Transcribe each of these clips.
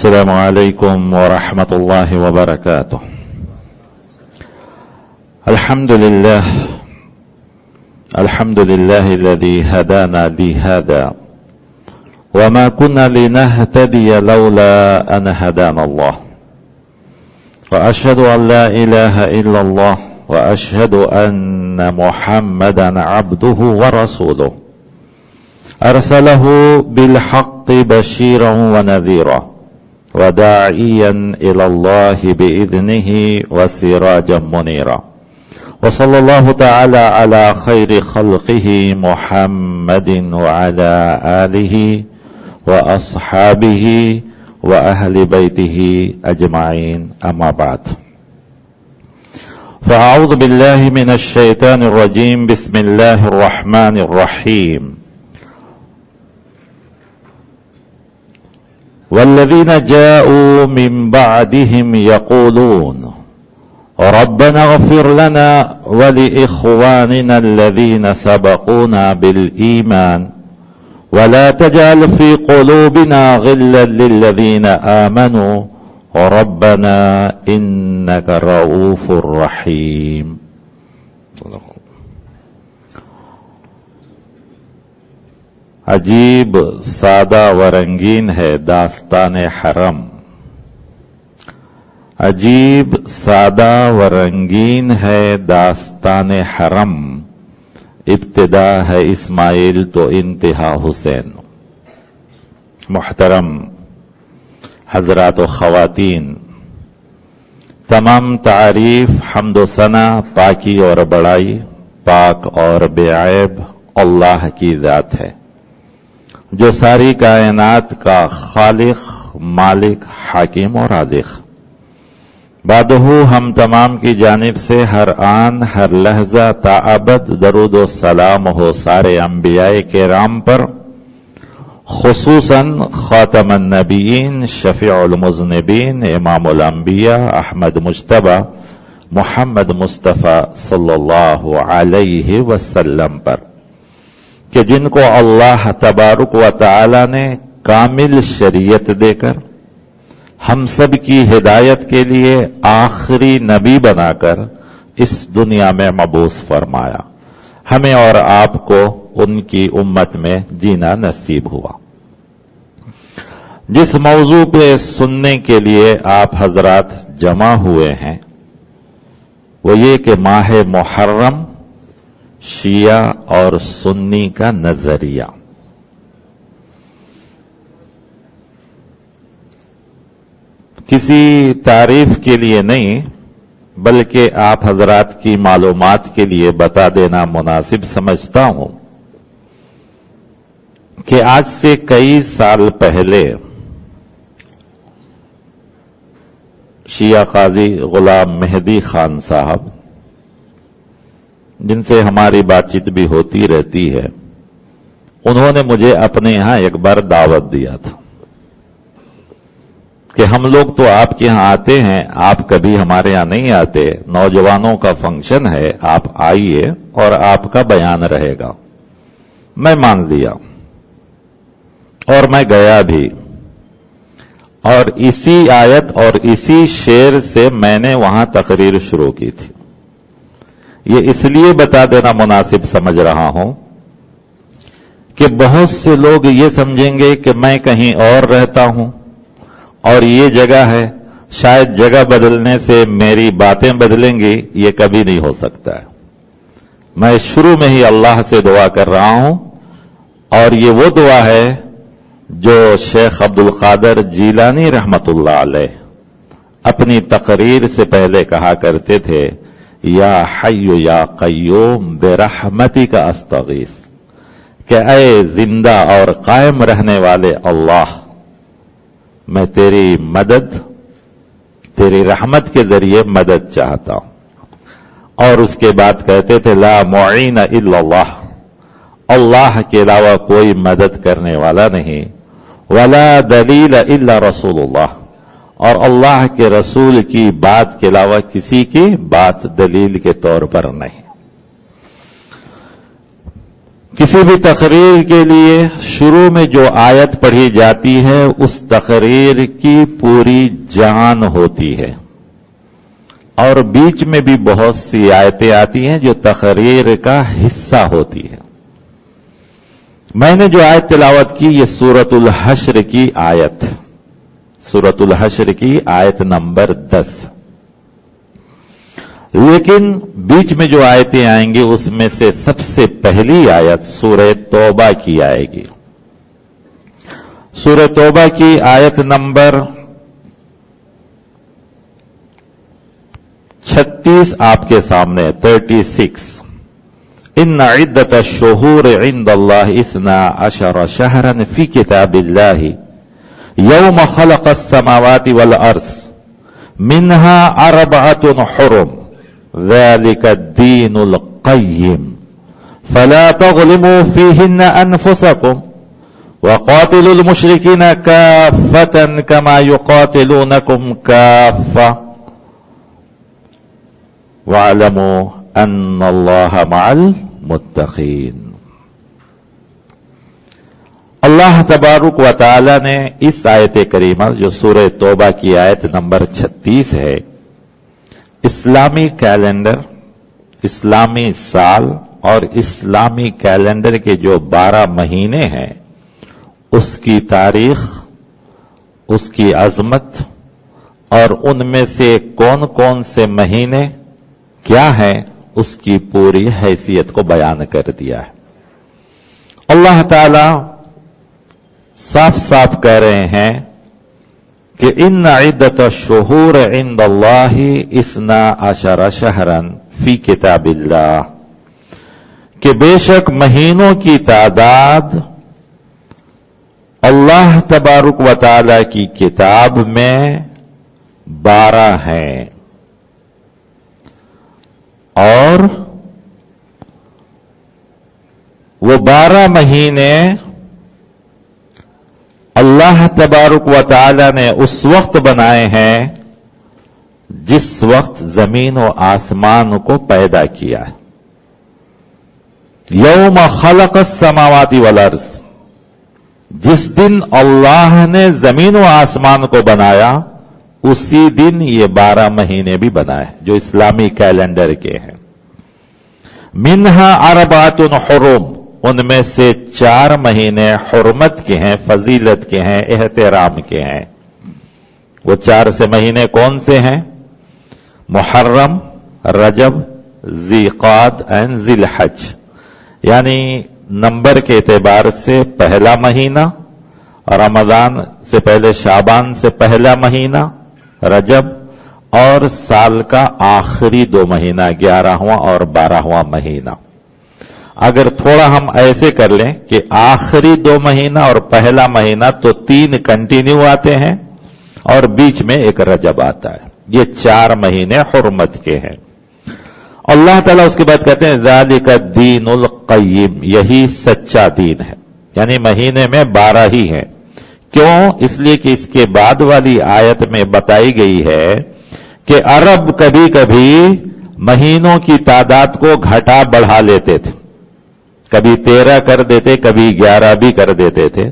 السلام عليكم ورحمة الله وبركاته. الحمد لله الذي هدانا لهذا وما كنا لنهتدي لولا أن هدانا الله، وأشهد أن لا إله إلا الله، وأشهد أن محمدا عبده ورسوله أرسله بالحق بشيرا ونذيرا وداعيا إلى الله بإذنه وسراجا منيرا، وصلى الله تعالى على خير خلقه محمد وعلى آله وأصحابه وأهل بيته أجمعين، أما بعد. فأعوذ بالله من الشيطان الرجيم، بسم الله الرحمن الرحيم. والذين جاءوا من بعدهم يقولون ربنا اغفر لنا ولإخواننا الذين سبقونا بالإيمان ولا تجعل في قلوبنا غلا للذين آمنوا ربنا إنك رؤوف رحيم. عجیب سادہ و رنگین ہے داستان حرم، عجیب سادہ و رنگین ہے داستان حرم، ابتدا ہے اسماعیل تو انتہا حسین. محترم حضرات و خواتین، تمام تعریف، حمد و ثنا، پاکی اور بڑائی پاک اور بے عیب اللہ کی ذات ہے، جو ساری کائنات کا خالق، مالک، حاکم اور رازق. بعدہ ہم تمام کی جانب سے ہر آن ہر لحظہ تا ابد درود و سلام ہو سارے انبیاء کرام پر، خصوصاً خاتم النبیین، شفیع المذنبین، امام الانبیاء احمد مجتبی محمد مصطفیٰ صلی اللہ علیہ وسلم پر، کہ جن کو اللہ تبارک و تعالی نے کامل شریعت دے کر ہم سب کی ہدایت کے لیے آخری نبی بنا کر اس دنیا میں مبعوث فرمایا. ہمیں اور آپ کو ان کی امت میں جینا نصیب ہوا. جس موضوع پہ سننے کے لیے آپ حضرات جمع ہوئے ہیں وہ یہ کہ ماہ محرم شیعہ اور سنی کا نظریہ. کسی تعریف کے لیے نہیں بلکہ آپ حضرات کی معلومات کے لیے بتا دینا مناسب سمجھتا ہوں کہ آج سے کئی سال پہلے شیعہ قاضی غلام مہدی خان صاحب، جن سے ہماری بات چیت بھی ہوتی رہتی ہے، انہوں نے مجھے اپنے یہاں ایک بار دعوت دیا تھا کہ ہم لوگ تو آپ کے یہاں آتے ہیں، آپ کبھی ہمارے یہاں نہیں آتے، نوجوانوں کا فنکشن ہے، آپ آئیے اور آپ کا بیان رہے گا. میں مان لیا اور میں گیا بھی، اور اسی آیت اور اسی شعر سے میں نے وہاں تقریر شروع کی تھی. یہ اس لیے بتا دینا مناسب سمجھ رہا ہوں کہ بہت سے لوگ یہ سمجھیں گے کہ میں کہیں اور رہتا ہوں اور یہ جگہ ہے، شاید جگہ بدلنے سے میری باتیں بدلیں گی. یہ کبھی نہیں ہو سکتا ہے. میں شروع میں ہی اللہ سے دعا کر رہا ہوں، اور یہ وہ دعا ہے جو شیخ عبدالقادر جیلانی رحمت اللہ علیہ اپنی تقریر سے پہلے کہا کرتے تھے، یا حی یا قیوم برحمتک استغیث، کہ اے زندہ اور قائم رہنے والے اللہ، میں تیری مدد، تیری رحمت کے ذریعے مدد چاہتا ہوں. اور اس کے بعد کہتے تھے لا معین الا اللہ، اللہ کے علاوہ کوئی مدد کرنے والا نہیں. ولا دلیل الا رسول اللہ، اور اللہ کے رسول کی بات کے علاوہ کسی کی بات دلیل کے طور پر نہیں. کسی بھی تقریر کے لیے شروع میں جو آیت پڑھی جاتی ہے اس تقریر کی پوری جان ہوتی ہے، اور بیچ میں بھی بہت سی آیتیں آتی ہیں جو تقریر کا حصہ ہوتی ہے۔ میں نے جو آیت تلاوت کی یہ سورۃ الحشر کی آیت، سورۃ الحشر کی آیت نمبر 10، لیکن بیچ میں جو آیتیں آئیں گی اس میں سے سب سے پہلی آیت سورہ توبہ کی آئے گی۔ سورہ توبہ کی آیت نمبر 36 آپ کے سامنے 36۔ ان عدت الشہور عند اللہ 12 شہرا فی کتاب اللہ یوم خلق السماوات والارض منها 4 حرم ذلك الدين القيم فلا تظلموا فيهن أنفسكم وقاتلوا المشركين كافة كما يقاتلونكم كافة واعلموا أن الله مع المتقين۔ اللہ تبارک و تعالی نے اس آیت کریمہ جو سورہ توبہ کی آیت نمبر 36 ہے، اسلامی کیلنڈر، اسلامی سال اور اسلامی کیلنڈر کے جو 12 مہینے ہیں اس کی تاریخ، اس کی عظمت اور ان میں سے کون کون سے مہینے کیا ہیں اس کی پوری حیثیت کو بیان کر دیا ہے۔ اللہ تعالی صاف صاف کہہ رہے ہیں کہ ان عدت الشہور عند اللہ 12 شہرا فی کتاب اللہ، کہ بے شک مہینوں کی تعداد اللہ تبارک و تعالی کی کتاب میں 12 ہیں، اور وہ 12 مہینے اللہ تبارک و تعالی نے اس وقت بنائے ہیں جس وقت زمین و آسمان کو پیدا کیا ہے۔ یوم خلق السماوات والارض، جس دن اللہ نے زمین و آسمان کو بنایا اسی دن یہ 12 مہینے بھی بنائے جو اسلامی کیلنڈر کے ہیں۔ منہا 4 حرم، ان میں سے 4 مہینے حرمت کے ہیں، فضیلت کے ہیں، احترام کے ہیں۔ وہ 4 سے مہینے کون سے ہیں؟ محرم، رجب، ذیقعد اور ذی الحج، یعنی نمبر کے اعتبار سے پہلا مہینہ، رمضان سے پہلے شعبان سے پہلا مہینہ رجب، اور سال کا آخری 2 مہینہ 11واں اور 12واں مہینہ۔ اگر تھوڑا ہم ایسے کر لیں کہ آخری 2 مہینہ اور پہلا مہینہ تو 3 کنٹینیو آتے ہیں اور بیچ میں ایک رجب آتا ہے، یہ 4 مہینے حرمت کے ہیں۔ اللہ تعالیٰ اس کے بعد کہتے ہیں ذالک الدین القیم، یہی سچا دین ہے، یعنی مہینے میں 12 ہی ہیں۔ کیوں؟ اس لیے کہ اس کے بعد والی آیت میں بتائی گئی ہے کہ عرب کبھی کبھی مہینوں کی تعداد کو گھٹا بڑھا لیتے تھے، کبھی 13 کر دیتے، کبھی 11 بھی کر دیتے تھے،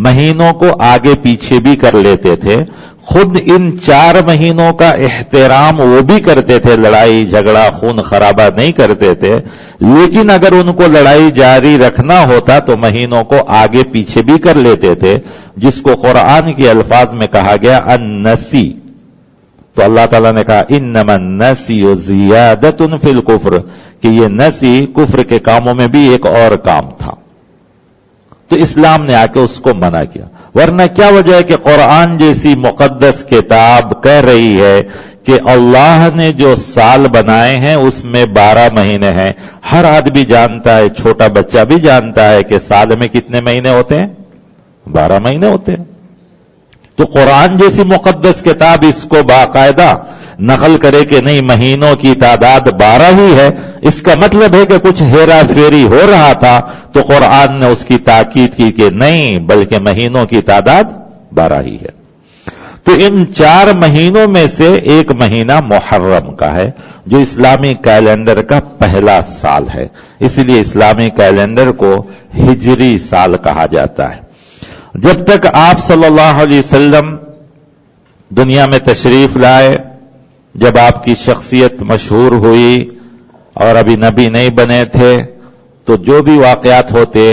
مہینوں کو آگے پیچھے بھی کر لیتے تھے۔ خود ان 4 مہینوں کا احترام وہ بھی کرتے تھے، لڑائی جھگڑا خون خرابہ نہیں کرتے تھے، لیکن اگر ان کو لڑائی جاری رکھنا ہوتا تو مہینوں کو آگے پیچھے بھی کر لیتے تھے، جس کو قرآن کے الفاظ میں کہا گیا النسی۔ تو اللہ تعالیٰ نے کہا انما النسی زیادۃ فی الکفر، کہ یہ نسی کفر کے کاموں میں بھی ایک اور کام تھا، تو اسلام نے آ کے اس کو منع کیا۔ ورنہ کیا وجہ ہے کہ قرآن جیسی مقدس کتاب کہہ رہی ہے کہ اللہ نے جو سال بنائے ہیں اس میں 12 مہینے ہیں۔ ہر آدمی جانتا ہے، چھوٹا بچہ بھی جانتا ہے کہ سال میں کتنے مہینے ہوتے ہیں؟ 12 مہینے ہوتے ہیں۔ تو قرآن جیسی مقدس کتاب اس کو باقاعدہ نقل کرے کہ نہیں مہینوں کی تعداد 12 ہی ہے، اس کا مطلب ہے کہ کچھ ہیرا پھیری ہو رہا تھا، تو قرآن نے اس کی تاکید کی کہ نہیں، بلکہ مہینوں کی تعداد 12 ہی ہے۔ تو ان 4 مہینوں میں سے ایک مہینہ محرم کا ہے جو اسلامی کیلنڈر کا پہلا سال ہے، اسی لیے اسلامی کیلنڈر کو ہجری سال کہا جاتا ہے۔ جب تک آپ صلی اللہ علیہ وسلم دنیا میں تشریف لائے، جب آپ کی شخصیت مشہور ہوئی اور ابھی نبی نہیں بنے تھے، تو جو بھی واقعات ہوتے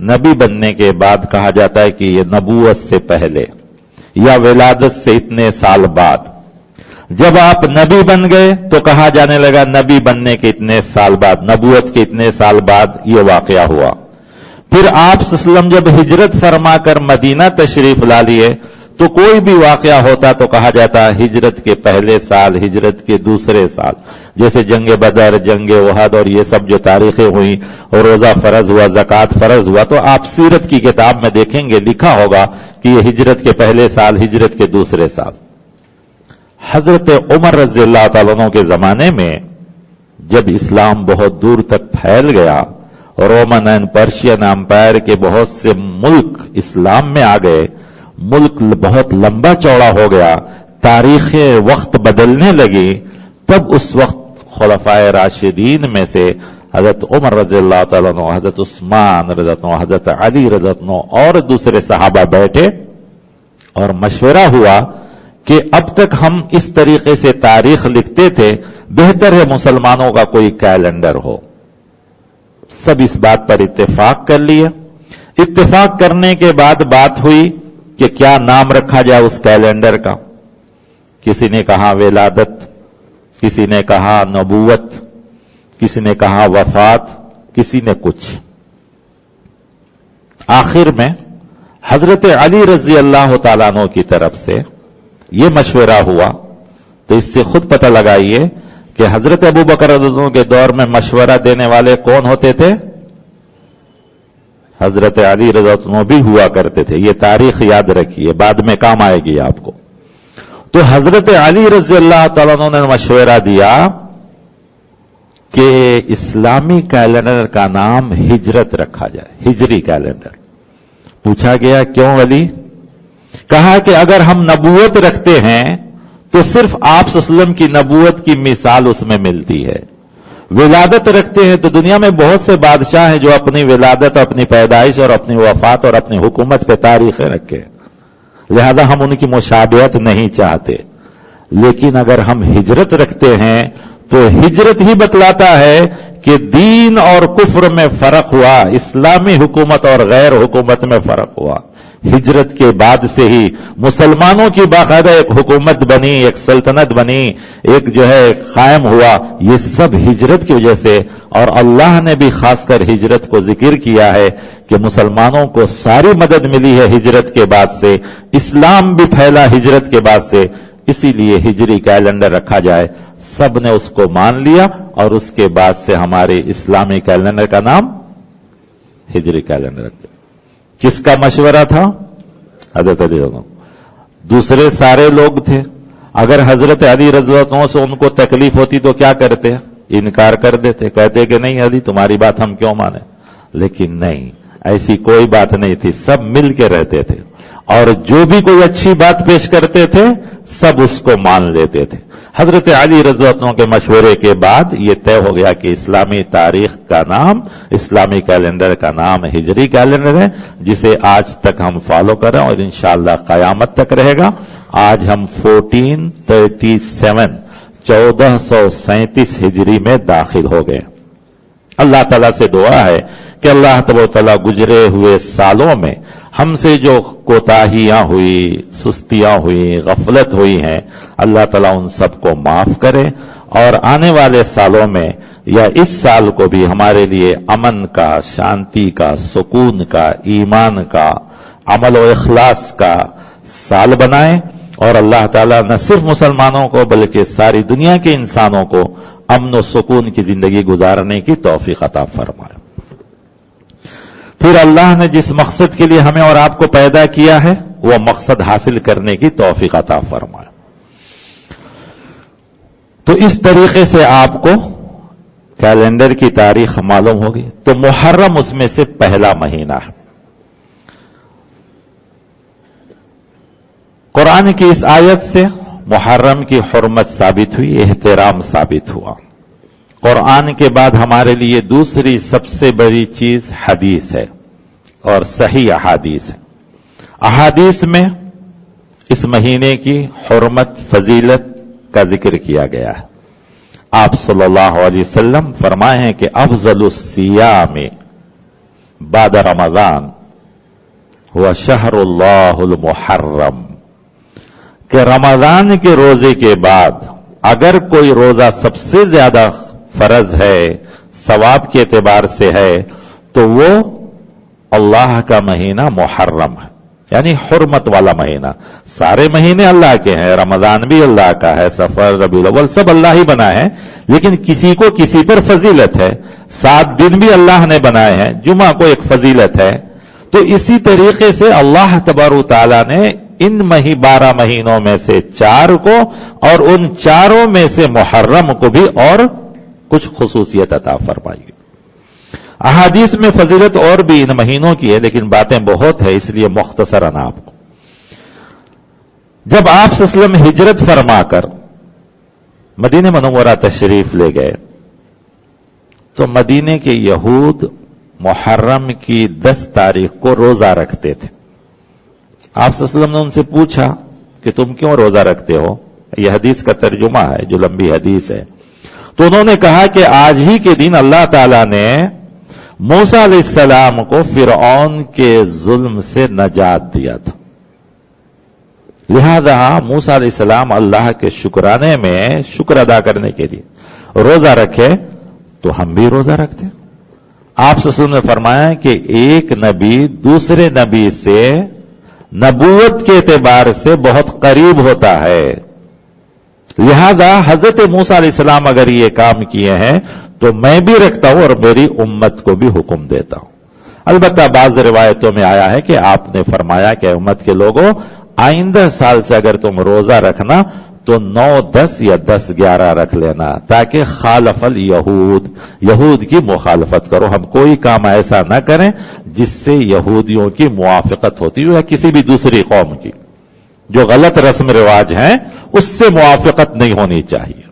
نبی بننے کے بعد کہا جاتا ہے کہ یہ نبوت سے پہلے یا ولادت سے اتنے سال بعد۔ جب آپ نبی بن گئے تو کہا جانے لگا نبی بننے کے اتنے سال بعد، نبوت کے اتنے سال بعد یہ واقعہ ہوا۔ پھر آپ صلی اللہ علیہ وسلم جب ہجرت فرما کر مدینہ تشریف لا لیے تو کوئی بھی واقعہ ہوتا تو کہا جاتا ہجرت کے پہلے سال، ہجرت کے دوسرے سال، جیسے جنگ بدر، جنگ احد اور یہ سب جو تاریخیں ہوئی، اور روزہ فرض ہوا، زکوٰۃ فرض ہوا، تو آپ سیرت کی کتاب میں دیکھیں گے لکھا ہوگا کہ یہ ہجرت کے پہلے سال، ہجرت کے دوسرے سال۔ حضرت عمر رضی اللہ تعالیٰ عنہ کے زمانے میں جب اسلام بہت دور تک پھیل گیا، رومن اینڈ پرشین امپائر کے بہت سے ملک اسلام میں آ گئے، ملک بہت لمبا چوڑا ہو گیا، تاریخ وقت بدلنے لگی، تب اس وقت خلفائے راشدین میں سے حضرت عمر رضی اللہ تعالیٰ عنہ، حضرت عثمان رضی اللہ عنہ، حضرت علی رضی اللہ عنہ اور دوسرے صحابہ بیٹھے اور مشورہ ہوا کہ اب تک ہم اس طریقے سے تاریخ لکھتے تھے، بہتر ہے مسلمانوں کا کوئی کیلنڈر ہو۔ سب اس بات پر اتفاق کر لیے۔ اتفاق کرنے کے بعد بات ہوئی کہ کیا نام رکھا جائے اس کیلنڈر کا۔ کسی نے کہا ولادت، کسی نے کہا نبوت، کسی نے کہا وفات، کسی نے کچھ۔ آخر میں حضرت علی رضی اللہ تعالیٰ عنہ کی طرف سے یہ مشورہ ہوا، تو اس سے خود پتہ لگائیے کہ حضرت ابو بکر رضی اللہ عنہ کے دور میں مشورہ دینے والے کون ہوتے تھے؟ حضرت علی رضی اللہ عنہ بھی ہوا کرتے تھے۔ یہ تاریخ یاد رکھیے، بعد میں کام آئے گی آپ کو۔ تو حضرت علی رضی اللہ تعالیٰ عنہ نے مشورہ دیا کہ اسلامی کیلنڈر کا نام ہجرت رکھا جائے، ہجری کیلنڈر۔ پوچھا گیا کیوں علی؟ کہا کہ اگر ہم نبوت رکھتے ہیں تو صرف آپ صلی اللہ علیہ وسلم کی نبوت کی مثال اس میں ملتی ہے، ولادت رکھتے ہیں تو دنیا میں بہت سے بادشاہ ہیں جو اپنی ولادت، اپنی پیدائش اور اپنی وفات اور اپنی حکومت پہ تاریخیں رکھے، لہذا ہم ان کی مشابہت نہیں چاہتے۔ لیکن اگر ہم ہجرت رکھتے ہیں تو ہجرت ہی بتلاتا ہے کہ دین اور کفر میں فرق ہوا، اسلامی حکومت اور غیر حکومت میں فرق ہوا۔ ہجرت کے بعد سے ہی مسلمانوں کی باقاعدہ ایک حکومت بنی، ایک سلطنت بنی، ایک جو ہے قائم ہوا، یہ سب ہجرت کی وجہ سے۔ اور اللہ نے بھی خاص کر ہجرت کو ذکر کیا ہے کہ مسلمانوں کو ساری مدد ملی ہے ہجرت کے بعد سے، اسلام بھی پھیلا ہجرت کے بعد سے، اسی لیے ہجری کیلنڈر رکھا جائے۔ سب نے اس کو مان لیا اور اس کے بعد سے ہمارے اسلامی کیلنڈر کا نام ہجری کیلنڈر رکھ دیا۔ کس کا مشورہ تھا؟ حضرت علی رضی اللہ عنہ۔ دوسرے سارے لوگ تھے، اگر حضرت علی رضی اللہ عنہ سے ان کو تکلیف ہوتی تو کیا کرتے؟ انکار کر دیتے، کہتے کہ نہیں علی تمہاری بات ہم کیوں مانیں۔ لیکن نہیں، ایسی کوئی بات نہیں تھی، سب مل کے رہتے تھے، اور جو بھی کوئی اچھی بات پیش کرتے تھے سب اس کو مان لیتے تھے۔ حضرت علی رضی اللہ عنہ کے مشورے کے بعد یہ طے ہو گیا کہ اسلامی تاریخ کا نام، اسلامی کیلنڈر کا نام ہجری کیلنڈر ہے، جسے آج تک ہم فالو کر رہے ہیں اور انشاءاللہ قیامت تک رہے گا۔ آج ہم 1437 ہجری میں داخل ہو گئے۔ اللہ تعالیٰ سے دعا ہے کہ اللہ تبارک و تعالیٰ گزرے ہوئے سالوں میں ہم سے جو کوتاہیاں ہوئی، سستیاں ہوئی، غفلت ہوئی ہیں، اللہ تعالیٰ ان سب کو معاف کرے، اور آنے والے سالوں میں یا اس سال کو بھی ہمارے لیے امن کا، شانتی کا، سکون کا، ایمان کا، عمل و اخلاص کا سال بنائیں، اور اللہ تعالیٰ نہ صرف مسلمانوں کو بلکہ ساری دنیا کے انسانوں کو امن و سکون کی زندگی گزارنے کی توفیق عطا فرمائے۔ پھر اللہ نے جس مقصد کے لیے ہمیں اور آپ کو پیدا کیا ہے وہ مقصد حاصل کرنے کی توفیق عطا فرمائے۔ تو اس طریقے سے آپ کو کیلنڈر کی تاریخ معلوم ہوگی۔ تو محرم اس میں سے پہلا مہینہ ہے۔ قرآن کی اس آیت سے محرم کی حرمت ثابت ہوئی، احترام ثابت ہوا۔ قرآن کے بعد ہمارے لیے دوسری سب سے بڑی چیز حدیث ہے اور صحیح احادیث ہے۔ احادیث میں اس مہینے کی حرمت فضیلت کا ذکر کیا گیا ہے۔ آپ صلی اللہ علیہ وسلم فرمائے ہیں کہ افضل الصیام بعد رمضان ہوا شہر اللہ المحرم، کہ رمضان کے روزے کے بعد اگر کوئی روزہ سب سے زیادہ فرض ہے، ثواب کے اعتبار سے ہے، تو وہ اللہ کا مہینہ محرم ہے، یعنی حرمت والا مہینہ۔ سارے مہینے اللہ کے ہیں، رمضان بھی اللہ کا ہے، سفر، ربیع الاول سب اللہ ہی بنائے ہیں، لیکن کسی کو کسی پر فضیلت ہے۔ 7 دن بھی اللہ نے بنائے ہیں، جمعہ کو ایک فضیلت ہے۔ تو اسی طریقے سے اللہ تبارک و تعالیٰ نے ان 12 مہینوں میں سے 4 کو اور ان 4 میں سے محرم کو بھی اور کچھ خصوصیت عطا فرمائی۔ احادیث میں فضیلت اور بھی ان مہینوں کی ہے، لیکن باتیں بہت ہے، اس لیے مختصراً آپ کو، جب آپ صلی اللہ علیہ وسلم ہجرت فرما کر مدینہ منورہ تشریف لے گئے تو مدینے کے یہود محرم کی 10 تاریخ کو روزہ رکھتے تھے۔ آپ صلی اللہ علیہ وسلم نے ان سے پوچھا کہ تم کیوں روزہ رکھتے ہو؟ یہ حدیث کا ترجمہ ہے جو لمبی حدیث ہے۔ تو انہوں نے کہا کہ آج ہی کے دن اللہ تعالیٰ نے موسیٰ علیہ السلام کو فرعون کے ظلم سے نجات دیا تھا، لہذا موسیٰ علیہ السلام اللہ کے شکرانے میں شکر ادا کرنے کے لیے روزہ رکھے، تو ہم بھی روزہ رکھتے ہیں۔ آپ صلی اللہ علیہ وسلم نے فرمایا کہ ایک نبی دوسرے نبی سے نبوت کے اعتبار سے بہت قریب ہوتا ہے، لہذا حضرت موسیٰ علیہ السلام اگر یہ کام کیے ہیں تو میں بھی رکھتا ہوں اور میری امت کو بھی حکم دیتا ہوں۔ البتہ بعض روایتوں میں آیا ہے کہ آپ نے فرمایا کہ امت کے لوگوں، آئندہ سال سے اگر تم روزہ رکھنا تو 9، 10 یا 10، 11 رکھ لینا، تاکہ خالف الیہود، یہود کی مخالفت کرو۔ ہم کوئی کام ایسا نہ کریں جس سے یہودیوں کی موافقت ہوتی ہو یا کسی بھی دوسری قوم کی، جو غلط رسم رواج ہیں اس سے موافقت نہیں ہونی چاہیے۔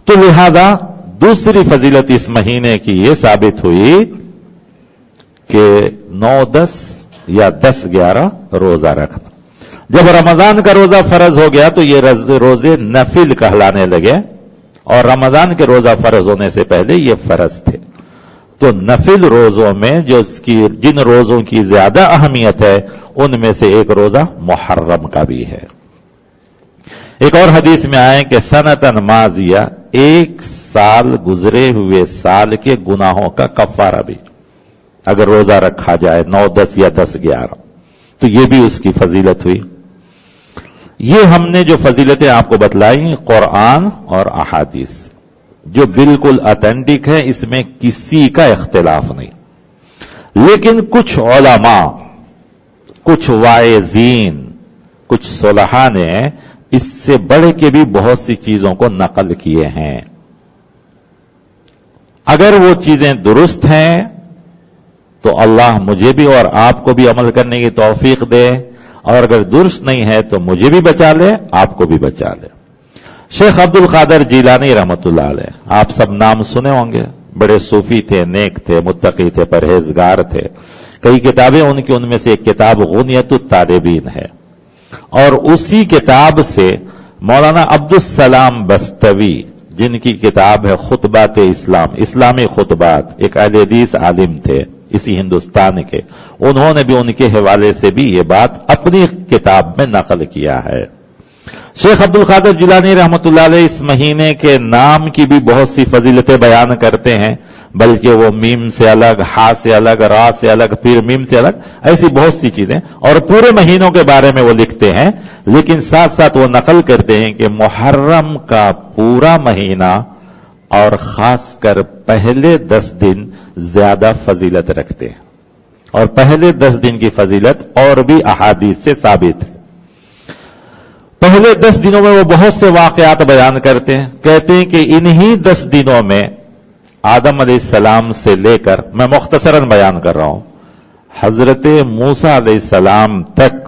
تو لہذا دوسری فضیلت اس مہینے کی یہ ثابت ہوئی کہ 9، 10 یا 10، 11 روزہ رکھنا۔ جب رمضان کا روزہ فرض ہو گیا تو یہ روزے نفل کہلانے لگے، اور رمضان کے روزہ فرض ہونے سے پہلے یہ فرض تھے۔ تو نفل روزوں میں جن روزوں کی زیادہ اہمیت ہے ان میں سے ایک روزہ محرم کا بھی ہے۔ ایک اور حدیث میں آئے کہ سنتن ماضیہ، 1 سال گزرے ہوئے سال کے گناہوں کا کفارہ بھی اگر روزہ رکھا جائے 9، 10 یا 10، 11، تو یہ بھی اس کی فضیلت ہوئی۔ یہ ہم نے جو فضیلتیں آپ کو بتلائی قرآن اور احادیث، جو بالکل اتھینٹک ہے، اس میں کسی کا اختلاف نہیں، لیکن کچھ علماء، کچھ واعظین، کچھ صلحاء نے اس سے بڑھ کے بھی بہت سی چیزوں کو نقل کیے ہیں۔ اگر وہ چیزیں درست ہیں تو اللہ مجھے بھی اور آپ کو بھی عمل کرنے کی توفیق دے، اور اگر درست نہیں ہے تو مجھے بھی بچا لے، آپ کو بھی بچا لے۔ شیخ عبد القادر جیلانی رحمت اللہ علیہ، آپ سب نام سنے ہوں گے، بڑے صوفی تھے، نیک تھے، متقی تھے، پرہیزگار تھے۔ کئی کتابیں ان میں سے ایک کتاب غنیت الطالبین ہے، اور اسی کتاب سے مولانا عبدالسلام بستوی، جن کی کتاب ہے خطبات اسلام، اسلامی خطبات، ایک اہل حدیث عالم تھے اسی ہندوستان کے، انہوں نے بھی ان کے حوالے سے بھی یہ بات اپنی کتاب میں نقل کیا ہے۔ شیخ عبد القادر جیلانی رحمت اللہ علیہ اس مہینے کے نام کی بھی بہت سی فضیلتیں بیان کرتے ہیں، بلکہ وہ میم سے الگ، ہا سے الگ، را سے الگ، پھر میم سے الگ، ایسی بہت سی چیزیں، اور پورے مہینوں کے بارے میں وہ لکھتے ہیں، لیکن ساتھ ساتھ وہ نقل کرتے ہیں کہ محرم کا پورا مہینہ اور خاص کر پہلے 10 دن زیادہ فضیلت رکھتے ہیں، اور پہلے 10 دن کی فضیلت اور بھی احادیث سے ثابت ہے۔ پہلے 10 دنوں میں وہ بہت سے واقعات بیان کرتے ہیں، کہتے ہیں کہ انہی 10 دنوں میں آدم علیہ السلام سے لے کر، میں مختصراً بیان کر رہا ہوں، حضرت موسیٰ علیہ السلام تک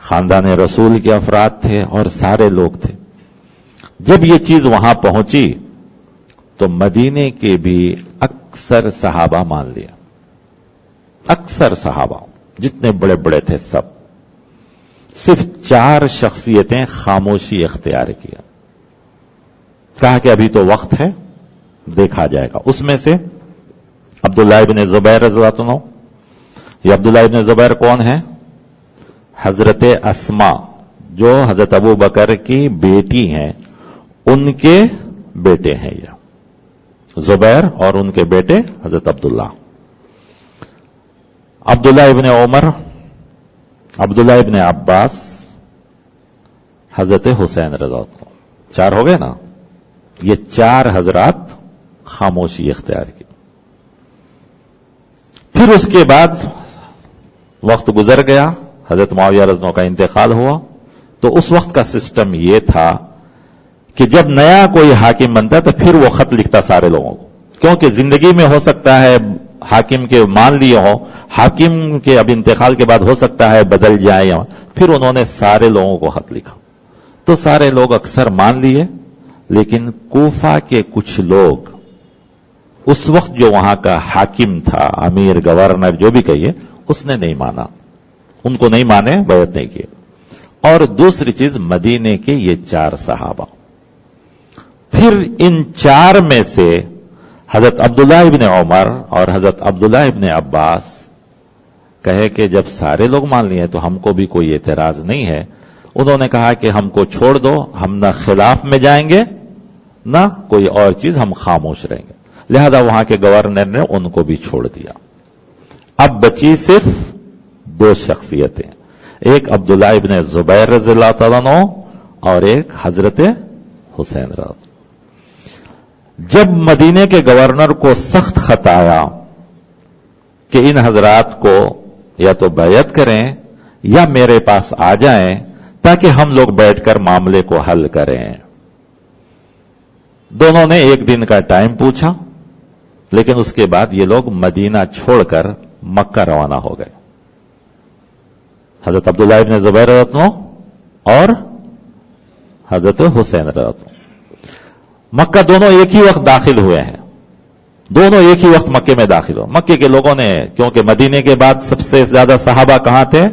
خاندان رسول کے افراد تھے اور سارے لوگ تھے. جب یہ چیز وہاں پہنچی تو مدینے کے بھی اکثر صحابہ مان لیا. اکثر صحابہ جتنے بڑے بڑے تھے سب. صرف 4 شخصیتیں خاموشی اختیار کیا. کہا کہ ابھی تو وقت ہے، دیکھا جائے گا. اس میں سے عبداللہ ابن زبیر رضی اللہ عنہ. یہ عبداللہ ابن زبیر کون ہے؟ حضرت اسما جو حضرت ابو بکر کی بیٹی ہیں ان کے بیٹے ہیں. یہ زبیر اور ان کے بیٹے حضرت عبداللہ. عبداللہ ابن عمر، عبداللہ ابن عباس، حضرت حسین رضی اللہ عنہ. 4 ہو گئے نا. یہ 4 حضرات خاموشی اختیار کی. پھر اس کے بعد وقت گزر گیا، حضرت معاویہ رضی اللہ عنہ کا انتقال ہوا. تو اس وقت کا سسٹم یہ تھا کہ جب نیا کوئی حاکم بنتا تو پھر وہ خط لکھتا سارے لوگوں کو، کیونکہ زندگی میں ہو سکتا ہے حاکم کے مان لیے ہو، حاکم کے اب انتقال کے بعد ہو سکتا ہے بدل جائے. پھر انہوں نے سارے لوگوں کو خط لکھا تو سارے لوگ اکثر مان لیے. لیکن کوفہ کے کچھ لوگ اس وقت جو وہاں کا حاکم تھا، امیر، گورنر، جو بھی کہیے، اس نے نہیں مانا. ان کو نہیں مانے، بیعت نہیں کیے. اور دوسری چیز مدینے کے یہ 4 صحابہ. پھر ان 4 میں سے حضرت عبداللہ ابن عمر اور حضرت عبداللہ ابن عباس کہے کہ جب سارے لوگ مان لیے تو ہم کو بھی کوئی اعتراض نہیں ہے. انہوں نے کہا کہ ہم کو چھوڑ دو، ہم نہ خلاف میں جائیں گے نہ کوئی اور چیز، ہم خاموش رہیں گے. لہذا وہاں کے گورنر نے ان کو بھی چھوڑ دیا. اب بچی صرف 2 شخصیتیں، ایک عبداللہ ابن زبیر رضی اللہ تعالیٰ عنہ اور ایک حضرت حسین رضی اللہ عنہ. جب مدینے کے گورنر کو سخت خط آیا کہ ان حضرات کو یا تو بیعت کریں یا میرے پاس آ جائیں تاکہ ہم لوگ بیٹھ کر معاملے کو حل کریں. دونوں نے 1 دن کا ٹائم پوچھا، لیکن اس کے بعد یہ لوگ مدینہ چھوڑ کر مکہ روانہ ہو گئے. حضرت عبداللہ ابن زبیر رضی اللہ عنہ اور حضرت حسین رضی اللہ عنہ. مکہ دونوں ایک ہی وقت داخل ہوئے ہیں. دونوں ایک ہی وقت مکے میں داخل ہو. مکے کے لوگوں نے، کیونکہ مدینے کے بعد سب سے زیادہ صحابہ کہاں تھے؟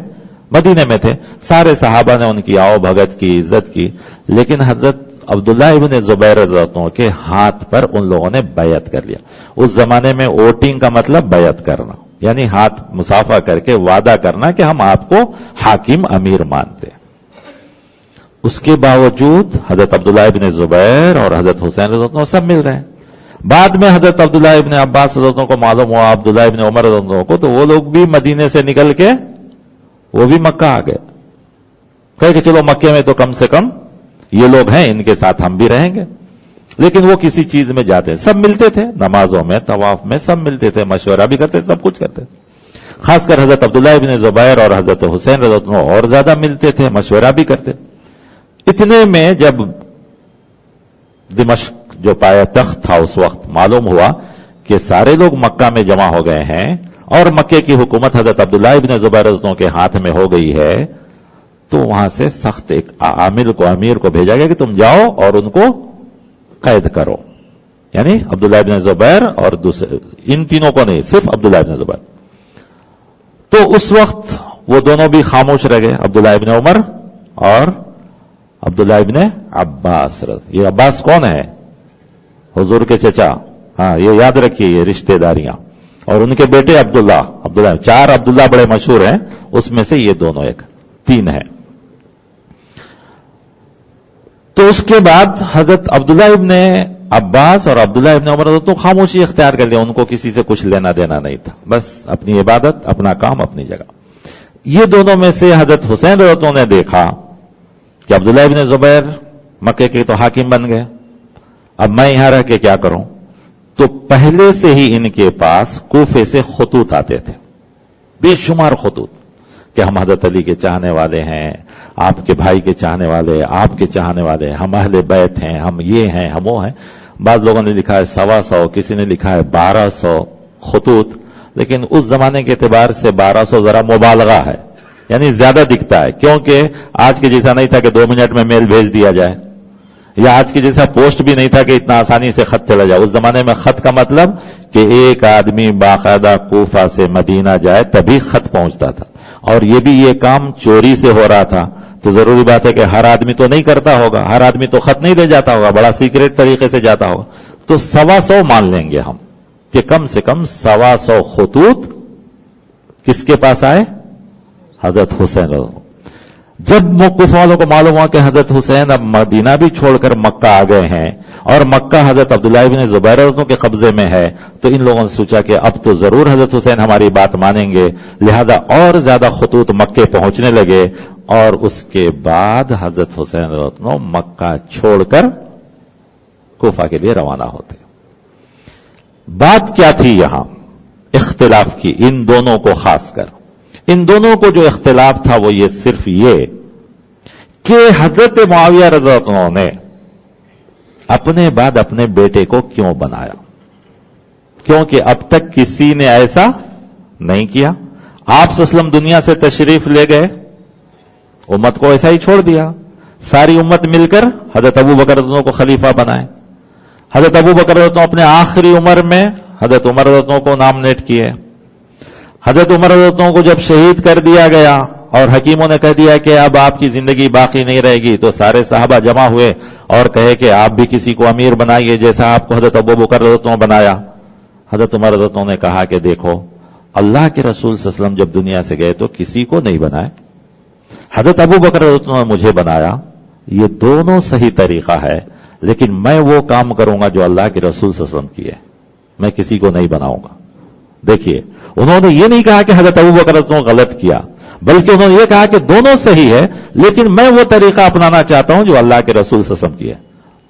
مدینے میں تھے. سارے صحابہ نے ان کی آؤ بھگت کی، عزت کی. لیکن حضرت عبداللہ ابن زبیر رضی اللہ عنہ کے ہاتھ پر ان لوگوں نے بیعت کر لیا. اس زمانے میں ووٹنگ کا مطلب بیعت کرنا، یعنی ہاتھ مصافحہ کر کے وعدہ کرنا کہ ہم آپ کو حاکم، امیر مانتے. اس کے باوجود حضرت عبداللہ ابن زبیر اور حضرت حسین رضی اللہ عنہ سب مل رہے ہیں. بعد میں حضرت عبداللہ ابن عباس رضی اللہ عنہ کو معلوم ہوا، عبداللہ ابن عمر رضی اللہ عنہ کو، تو وہ لوگ بھی مدینے سے نکل کے وہ بھی مکہ آ گئے. کہے کہ چلو مکے میں تو کم سے کم یہ لوگ ہیں، ان کے ساتھ ہم بھی رہیں گے. لیکن وہ کسی چیز میں جاتے، سب ملتے تھے، نمازوں میں، طواف میں سب ملتے تھے، مشورہ بھی کرتے، سب کچھ کرتے. خاص کر حضرت عبداللہ ابن زبیر اور حضرت حسین رضی اللہ عنہ اور زیادہ ملتے تھے، مشورہ بھی کرتے. اتنے میں جب دمشق جو پایا تخت تھا اس وقت معلوم ہوا کہ سارے لوگ مکہ میں جمع ہو گئے ہیں اور مکے کی حکومت حضرت عبداللہ ابن زبیر رضی اللہ عنہ کے ہاتھ میں ہو گئی ہے، تو وہاں سے سخت ایک عامل کو، امیر کو بھیجا گیا کہ تم جاؤ اور ان کو قید کرو. یعنی عبداللہ ابن زبیر اور دوسرے، ان تینوں کو نہیں، صرف عبداللہ ابن زبیر. تو اس وقت وہ دونوں بھی خاموش رہ گئے، عبداللہ ابن عمر اور عبداللہ ابن عباس. یہ عباس کون ہے؟ حضور کے چچا. ہاں، یہ یاد رکھیے، یہ رشتہ داریاں. اور ان کے بیٹے عبداللہ. 4 عبداللہ بڑے مشہور ہیں، اس میں سے یہ دونوں 3 ہیں. تو اس کے بعد حضرت عبداللہ ابن عباس اور عبداللہ ابن عمر تو خاموشی اختیار کر لیا. ان کو کسی سے کچھ لینا دینا نہیں تھا، بس اپنی عبادت، اپنا کام، اپنی جگہ. یہ دونوں میں سے حضرت حسین رضی اللہ عنہ نے دیکھا کہ عبداللہ ابن زبیر مکے کے تو حاکم بن گئے، اب میں یہاں رہ کے کیا کروں؟ تو پہلے سے ہی ان کے پاس کوفے سے خطوط آتے تھے، بے شمار خطوط، کہ ہم حضرت علی کے چاہنے والے ہیں، آپ کے بھائی کے چاہنے والے، آپ کے چاہنے والے، ہم اہل بیت ہیں، ہم یہ ہیں، ہم وہ ہیں. بعض لوگوں نے لکھا ہے 125، کسی نے لکھا ہے 1200 خطوط. لیکن اس زمانے کے اعتبار سے 1200 ذرا مبالغہ ہے، یعنی زیادہ دکھتا ہے، کیونکہ آج کے جیسا نہیں تھا کہ 2 منٹ میں میل بھیج دیا جائے، یا آج کے جیسا پوسٹ بھی نہیں تھا کہ اتنا آسانی سے خط چلا جائے۔ اس زمانے میں خط کا مطلب کہ ایک آدمی باقاعدہ کوفہ سے مدینہ جائے تبھی خط پہنچتا تھا، اور یہ کام چوری سے ہو رہا تھا، تو ضروری بات ہے کہ ہر آدمی تو نہیں کرتا ہوگا، ہر آدمی تو خط نہیں لے جاتا ہوگا، بڑا سیکریٹ طریقے سے جاتا ہوگا، تو 125 مان لیں گے ہم کہ کم سے کم 125 خطوط کس کے پاس آئے؟ حضرت حسین۔ جب موقف والوں کو معلوم ہوا کہ حضرت حسین اب مدینہ بھی چھوڑ کر مکہ آ گئے ہیں اور مکہ حضرت عبداللہ ابن زبیر کے قبضے میں ہے، تو ان لوگوں نے سوچا کہ اب تو ضرور حضرت حسین ہماری بات مانیں گے، لہذا اور زیادہ خطوط مکے پہنچنے لگے، اور اس کے بعد حضرت حسین مکہ چھوڑ کر کوفہ کے لیے روانہ ہوتے۔ بات کیا تھی یہاں اختلاف کی؟ ان دونوں کو خاص کر ان دونوں کو جو اختلاف تھا وہ یہ صرف یہ کہ حضرت معاویہ رضی اللہ عنہ نے اپنے بعد اپنے بیٹے کو کیوں بنایا، کیونکہ اب تک کسی نے ایسا نہیں کیا۔ آپ صلی اللہ علیہ وسلم دنیا سے تشریف لے گئے، امت کو ایسا ہی چھوڑ دیا، ساری امت مل کر حضرت ابو بکر رضی اللہ عنہ کو خلیفہ بنائے۔ حضرت ابو بکر رضی اللہ عنہ اپنے آخری عمر میں حضرت عمر رضی اللہ عنہ کو نامنیٹ کیے۔ حضرت عمر رضی اللہ عنہ کو جب شہید کر دیا گیا اور حکیموں نے کہہ دیا کہ اب آپ کی زندگی باقی نہیں رہے گی، تو سارے صحابہ جمع ہوئے اور کہے کہ آپ بھی کسی کو امیر بنائیے جیسا آپ کو حضرت ابو بکر رضی اللہ عنہ بنایا۔ حضرت عمر رضی اللہ عنہ نے کہا کہ دیکھو، اللہ کے رسول صلی اللہ علیہ وسلم جب دنیا سے گئے تو کسی کو نہیں بنائے، حضرت ابو بکر رضی اللہ عنہ نے مجھے بنایا، یہ دونوں صحیح طریقہ ہے، لیکن میں وہ کام کروں گا جو اللہ کے رسول صلی اللہ علیہ وسلم کیے، میں کسی کو نہیں بناؤں گا۔ دیکھیے، انہوں نے یہ نہیں کہا کہ حضرت ابو بکر رضی اللہ عنہ غلط کیا، بلکہ انہوں نے یہ کہا کہ دونوں صحیح ہے، لیکن میں وہ طریقہ اپنانا چاہتا ہوں جو اللہ کے رسول صلی اللہ علیہ وسلم کیے۔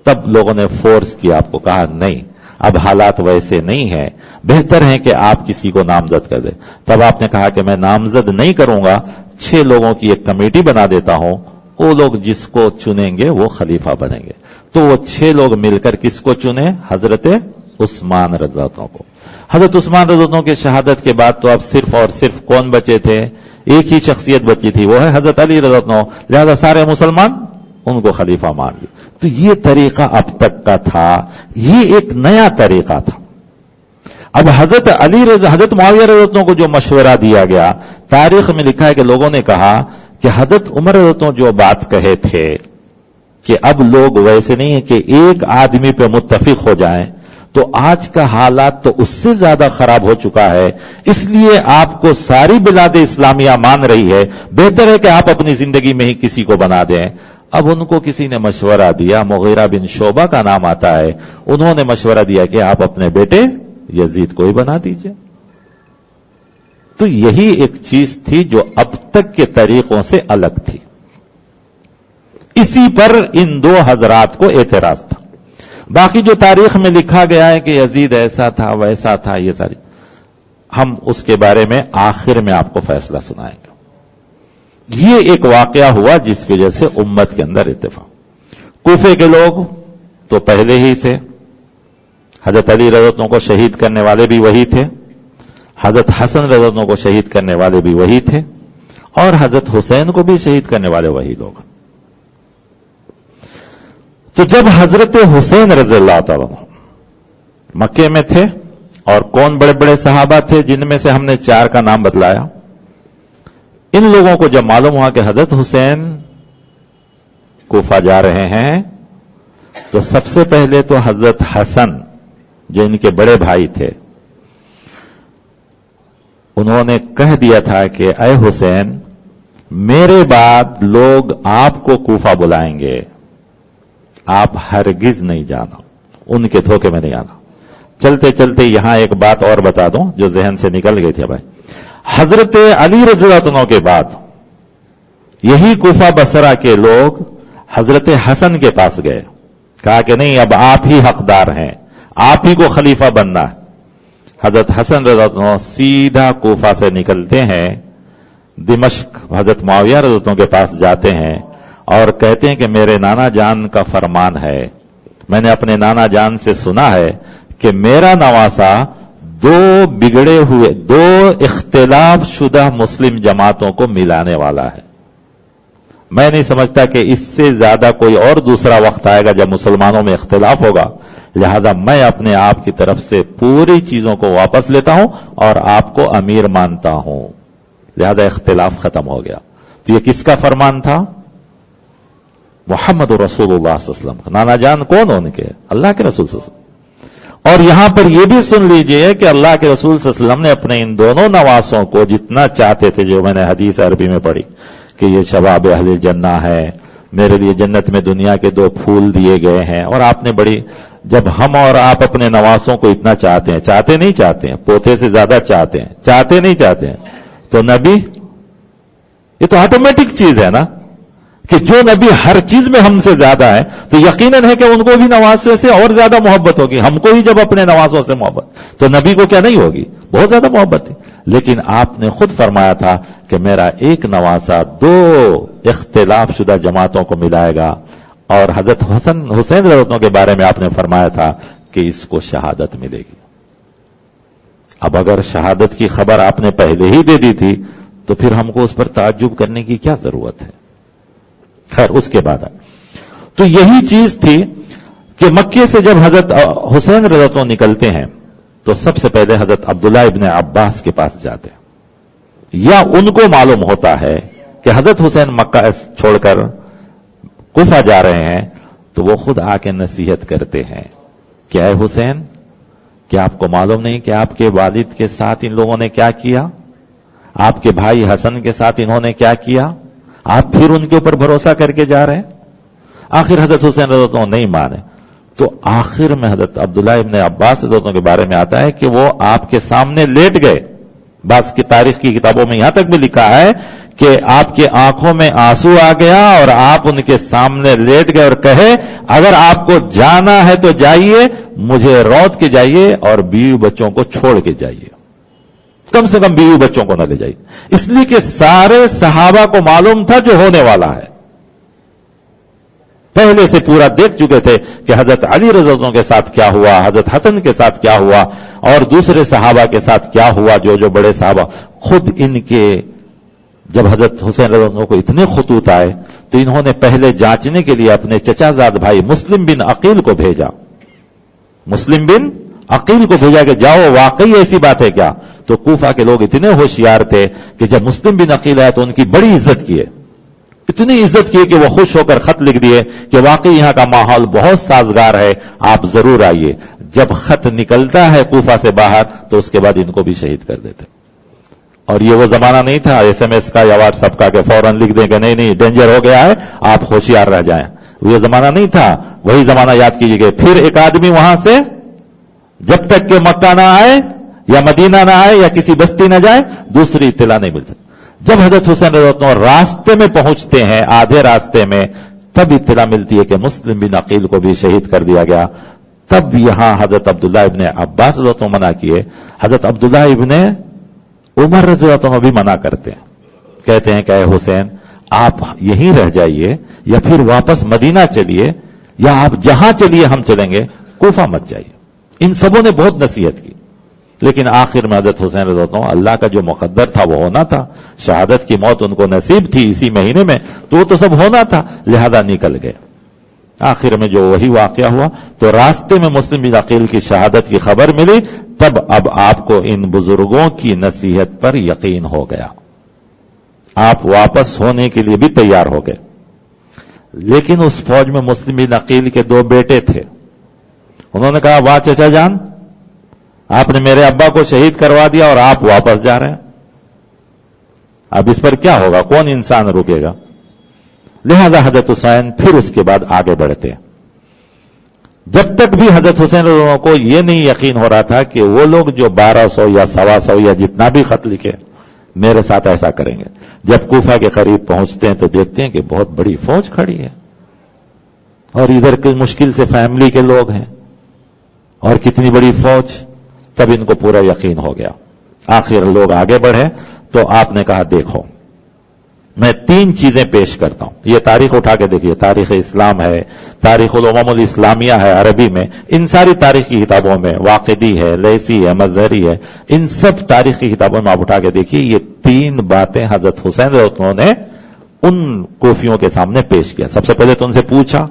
تب لوگوں نے فورس کیا، آپ کو کہا نہیں، اب حالات ویسے نہیں ہیں، بہتر ہے کہ آپ کسی کو نامزد کر دیں۔ تب آپ نے کہا کہ میں نامزد نہیں کروں گا، 6 لوگوں کی ایک کمیٹی بنا دیتا ہوں، وہ لوگ جس کو چنیں گے وہ خلیفہ بنیں گے۔ تو وہ 6 لوگ مل کر کس کو چنے؟ حضرت عثمان رضی اللہ عنہ کو۔ حضرت عثمان رضی اللہ عنہ کی شہادت کے بعد تو اب صرف اور صرف کون بچے تھے؟ ایک ہی شخصیت بچی تھی، وہ ہے حضرت علی رضی اللہ عنہ، لہذا سارے مسلمان ان کو خلیفہ مان لیے۔ تو یہ طریقہ اب تک کا تھا، یہ ایک نیا طریقہ تھا۔ اب حضرت معاویہ رضی اللہ عنہ کو جو مشورہ دیا گیا، تاریخ میں لکھا ہے کہ لوگوں نے کہا کہ حضرت عمر رضی اللہ عنہ جو بات کہے تھے کہ اب لوگ ویسے نہیں ہیں کہ ایک آدمی پہ متفق ہو جائیں، تو آج کا حالات تو اس سے زیادہ خراب ہو چکا ہے، اس لیے آپ کو ساری بلاد اسلامیہ مان رہی ہے، بہتر ہے کہ آپ اپنی زندگی میں ہی کسی کو بنا دیں۔ اب ان کو کسی نے مشورہ دیا، مغیرہ بن شعبہ کا نام آتا ہے، انہوں نے مشورہ دیا کہ آپ اپنے بیٹے یزید کو ہی بنا دیجئے۔ تو یہی ایک چیز تھی جو اب تک کے طریقوں سے الگ تھی۔ اسی پر ان دو حضرات کو اعتراض تھا۔ باقی جو تاریخ میں لکھا گیا ہے کہ یزید ایسا تھا ویسا تھا، یہ ساری ہم اس کے بارے میں آخر میں آپ کو فیصلہ سنائیں گے۔ یہ ایک واقعہ ہوا جس کی وجہ سے امت کے اندر اتفاق۔ کوفے کے لوگ تو پہلے ہی سے حضرت علی رضی اللہ عنہ کو شہید کرنے والے بھی وہی تھے، حضرت حسن رضی اللہ عنہ کو شہید کرنے والے بھی وہی تھے، اور حضرت حسین کو بھی شہید کرنے والے وہی لوگ۔ تو جب حضرت حسین رضی اللہ تعالیٰ مکے میں تھے، اور کون بڑے بڑے صحابہ تھے جن میں سے ہم نے 4 کا نام بتلایا، ان لوگوں کو جب معلوم ہوا کہ حضرت حسین کوفہ جا رہے ہیں، تو سب سے پہلے تو حضرت حسن جو ان کے بڑے بھائی تھے، انہوں نے کہہ دیا تھا کہ اے حسین، میرے بعد لوگ آپ کو کوفہ بلائیں گے، آپ ہرگز نہیں جانا، ان کے دھوکے میں نہیں آنا۔ چلتے چلتے یہاں ایک بات اور بتا دوں جو ذہن سے نکل گئی تھی بھائی۔ حضرت علی رضی اللہ عنہ کے بعد یہی کوفہ بصرہ کے لوگ حضرت حسن کے پاس گئے، کہا کہ نہیں، اب آپ ہی حقدار ہیں، آپ ہی کو خلیفہ بننا ہے۔ حضرت حسن رضی اللہ عنہ سیدھا کوفہ سے نکلتے ہیں، دمشق حضرت معاویہ رضی اللہ عنہ کے پاس جاتے ہیں اور کہتے ہیں کہ میرے نانا جان کا فرمان ہے، میں نے اپنے نانا جان سے سنا ہے کہ میرا نواسا دو بگڑے ہوئے، دو اختلاف شدہ مسلم جماعتوں کو ملانے والا ہے۔ میں نہیں سمجھتا کہ اس سے زیادہ کوئی اور دوسرا وقت آئے گا جب مسلمانوں میں اختلاف ہوگا، لہذا میں اپنے آپ کی طرف سے پوری چیزوں کو واپس لیتا ہوں اور آپ کو امیر مانتا ہوں، لہذا اختلاف ختم ہو گیا۔ تو یہ کس کا فرمان تھا؟ محمد رسول اللہ صلی اللہ علیہ وسلم کا۔ نانا جان کون ان کے؟ اللہ کے رسول صلی اللہ علیہ وسلم۔ اور یہاں پر یہ بھی سن لیجئے کہ اللہ کے رسول صلی اللہ علیہ وسلم نے اپنے ان دونوں نواسوں کو جتنا چاہتے تھے، جو میں نے حدیث عربی میں پڑھی کہ یہ شباب اہل جنہ ہے، میرے لیے جنت میں دنیا کے 2 پھول دیے گئے ہیں، اور آپ نے بڑی، جب ہم اور آپ اپنے نواسوں کو اتنا چاہتے ہیں، چاہتے نہیں چاہتے ہیں، پوتے سے زیادہ چاہتے ہیں، چاہتے نہیں چاہتے ہیں، تو نبی، یہ تو آٹومیٹک چیز ہے نا کہ جو نبی ہر چیز میں ہم سے زیادہ ہے تو یقیناً ہے کہ ان کو بھی نواسے سے اور زیادہ محبت ہوگی۔ ہم کو ہی جب اپنے نواسوں سے محبت، تو نبی کو کیا نہیں ہوگی؟ بہت زیادہ محبت تھی۔ لیکن آپ نے خود فرمایا تھا کہ میرا ایک نواسا 2 اختلاف شدہ جماعتوں کو ملائے گا، اور حضرت حسین رضی اللہ عنہ کے بارے میں آپ نے فرمایا تھا کہ اس کو شہادت ملے گی۔ اب اگر شہادت کی خبر آپ نے پہلے ہی دے دی تھی تو پھر ہم کو اس پر تعجب کرنے کی کیا ضرورت ہے؟ خیر، اس کے بعد تو یہی چیز تھی کہ مکے سے جب حضرت حسین رضی اللہ عنہ نکلتے ہیں تو سب سے پہلے حضرت عبداللہ ابن عباس کے پاس جاتے ہیں، یا ان کو معلوم ہوتا ہے کہ حضرت حسین مکہ چھوڑ کر کوفہ جا رہے ہیں، تو وہ خود آ کے نصیحت کرتے ہیں کہ اے حسین، کیا آپ کو معلوم نہیں کہ آپ کے والد کے ساتھ ان لوگوں نے کیا کیا؟ آپ کے بھائی حسن کے ساتھ انہوں نے کیا کیا؟ آپ پھر ان کے اوپر بھروسہ کر کے جا رہے ہیں؟ آخر حضرت حسین رضی اللہ عنہ نہیں مانے، تو آخر میں حضرت عبداللہ ابن عباس رضی اللہ عنہ کے بارے میں آتا ہے کہ وہ آپ کے سامنے لیٹ گئے۔ بعض کی تاریخ کی کتابوں میں یہاں تک بھی لکھا ہے کہ آپ کی آنکھوں میں آنسو آ گیا اور آپ ان کے سامنے لیٹ گئے اور کہے، اگر آپ کو جانا ہے تو جائیے، مجھے روت کے جائیے اور بیوی بچوں کو چھوڑ کے جائیے، کم سے کم بیوی بچوں کو نہ لے جائیے۔ اس لیے کہ سارے صحابہ کو معلوم تھا جو ہونے والا ہے، پہلے سے پورا دیکھ چکے تھے کہ حضرت علی رضی اللہ عنہ کے ساتھ کیا ہوا، حضرت حسن کے ساتھ کیا ہوا، اور دوسرے صحابہ کے ساتھ کیا ہوا، جو بڑے صحابہ۔ خود ان کے جب حضرت حسین رضی اللہ عنہ کو اتنے خطوط آئے تو انہوں نے پہلے جانچنے کے لیے اپنے چچا زاد بھائی مسلم بن عقیل کو بھیجا، مسلم بن عقیل کو بھیجا کہ جاؤ، واقعی ایسی بات ہے کیا؟ تو کوفہ کے لوگ اتنے ہوشیار تھے کہ جب مسلم بن عقیل آیا تو ان کی بڑی عزت کیے، اتنی عزت کیے کہ وہ خوش ہو کر خط لکھ دیے کہ واقعی یہاں کا ماحول بہت سازگار ہے، آپ ضرور آئیے۔ جب خط نکلتا ہے کوفہ سے باہر تو اس کے بعد ان کو بھی شہید کر دیتے۔ اور یہ وہ زمانہ نہیں تھا ایس ایم ایس کا یا واٹس ایپ کا کہ فوراً لکھ دیں کہ نہیں ڈینجر ہو گیا ہے، آپ ہوشیار رہ جائیں، یہ زمانہ نہیں تھا۔ وہی زمانہ یاد کیجیے گا۔ پھر ایک آدمی وہاں سے جب تک کہ مکہ نہ آئے یا مدینہ نہ آئے یا کسی بستی نہ جائے، دوسری اطلاع نہیں ملتی۔ جب حضرت حسین رضی اللہ عنہ راستے میں پہنچتے ہیں، آدھے راستے میں، تب اطلاع ملتی ہے کہ مسلم بن عقیل کو بھی شہید کر دیا گیا۔ تب یہاں حضرت عبداللہ ابن عباس رضی اللہ عنہ منع کیے، حضرت عبداللہ ابن عمر رضی اللہ عنہ بھی منع کرتے ہیں، کہتے ہیں کہ اے حسین، آپ یہیں رہ جائیے یا پھر واپس مدینہ چلیے، یا آپ جہاں چلیے ہم چلیں گے، کوفہ مت جائیے۔ ان سبوں نے بہت نصیحت کی، لیکن آخر میں حضرت حسین رضی اللہ عنہ، اللہ کا جو مقدر تھا وہ ہونا تھا، شہادت کی موت ان کو نصیب تھی اسی مہینے میں، تو وہ تو سب ہونا تھا، لہذا نکل گئے۔ آخر میں جو وہی واقعہ ہوا تو راستے میں مسلم بن عقیل کی شہادت کی خبر ملی، تب اب آپ کو ان بزرگوں کی نصیحت پر یقین ہو گیا، آپ واپس ہونے کے لیے بھی تیار ہو گئے۔ لیکن اس فوج میں مسلم بن عقیل کے 2 بیٹے تھے، انہوں نے کہا واہ چچا جان، آپ نے میرے ابا کو شہید کروا دیا اور آپ واپس جا رہے ہیں، اب اس پر کیا ہوگا، کون انسان رکے گا؟ لہذا حضرت حسین پھر اس کے بعد آگے بڑھتے ہیں۔ جب تک بھی حضرت حسین رضی اللہ عنہ کو یہ نہیں یقین ہو رہا تھا کہ وہ لوگ جو 1200 یا 125 یا جتنا بھی خط لکھے میرے ساتھ ایسا کریں گے۔ جب کوفہ کے قریب پہنچتے ہیں تو دیکھتے ہیں کہ بہت بڑی فوج کھڑی ہے، اور ادھر کی مشکل سے فیملی کے لوگ ہیں، اور کتنی بڑی فوج۔ تب ان کو پورا یقین ہو گیا۔ آخر لوگ آگے بڑھے تو آپ نے کہا دیکھو، میں 3 چیزیں پیش کرتا ہوں. یہ تاریخ اٹھا کے دیکھیے, تاریخ اسلام ہے, تاریخ الامم الاسلامیہ ہے عربی میں, ان ساری تاریخ کی کتابوں میں, واقدی ہے, لیثی ہے, مظہری ہے, ان سب تاریخ کی کتابوں میں آپ اٹھا کے دیکھیے, یہ 3 باتیں حضرت حسین رضی اللہ عنہ نے ان کوفیوں کے سامنے پیش کیا. سب سے پہلے تو ان سے پوچھا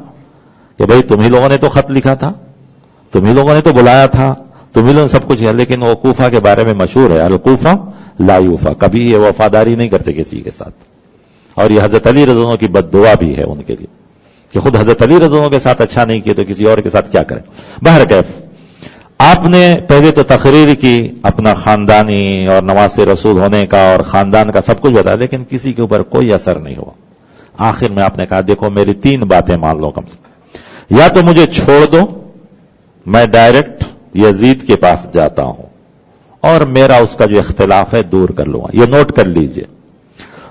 کہ بھئی تم ہی لوگوں نے تو خط لکھا تھا, تم ہی لوگوں نے تو بلایا تھا, تم ہی لوگوں نے سب کچھ ہے, لیکن وہ کوفہ کے بارے میں مشہور ہے, الکوفہ لا یوفا, کبھی یہ وفاداری نہیں کرتے کسی کے ساتھ. اور یہ حضرت علی رضی اللہ عنہ کی بد دعا بھی ہے ان کے لیے کہ خود حضرت علی رضی اللہ عنہ کے ساتھ اچھا نہیں کیے تو کسی اور کے ساتھ کیا کریں. بہرکیف آپ نے پہلے تو تقریر کی اپنا خاندانی اور نواز رسول ہونے کا اور خاندان کا سب کچھ بتایا, لیکن کسی کے اوپر کوئی اثر نہیں ہوا. آخر میں آپ نے کہا دیکھو میری 3 باتیں مان لو کم سے کم, یا تو مجھے چھوڑ دو, میں ڈائریکٹ یزید کے پاس جاتا ہوں اور میرا اس کا جو اختلاف ہے دور کر لوں گا, یہ نوٹ کر لیجئے.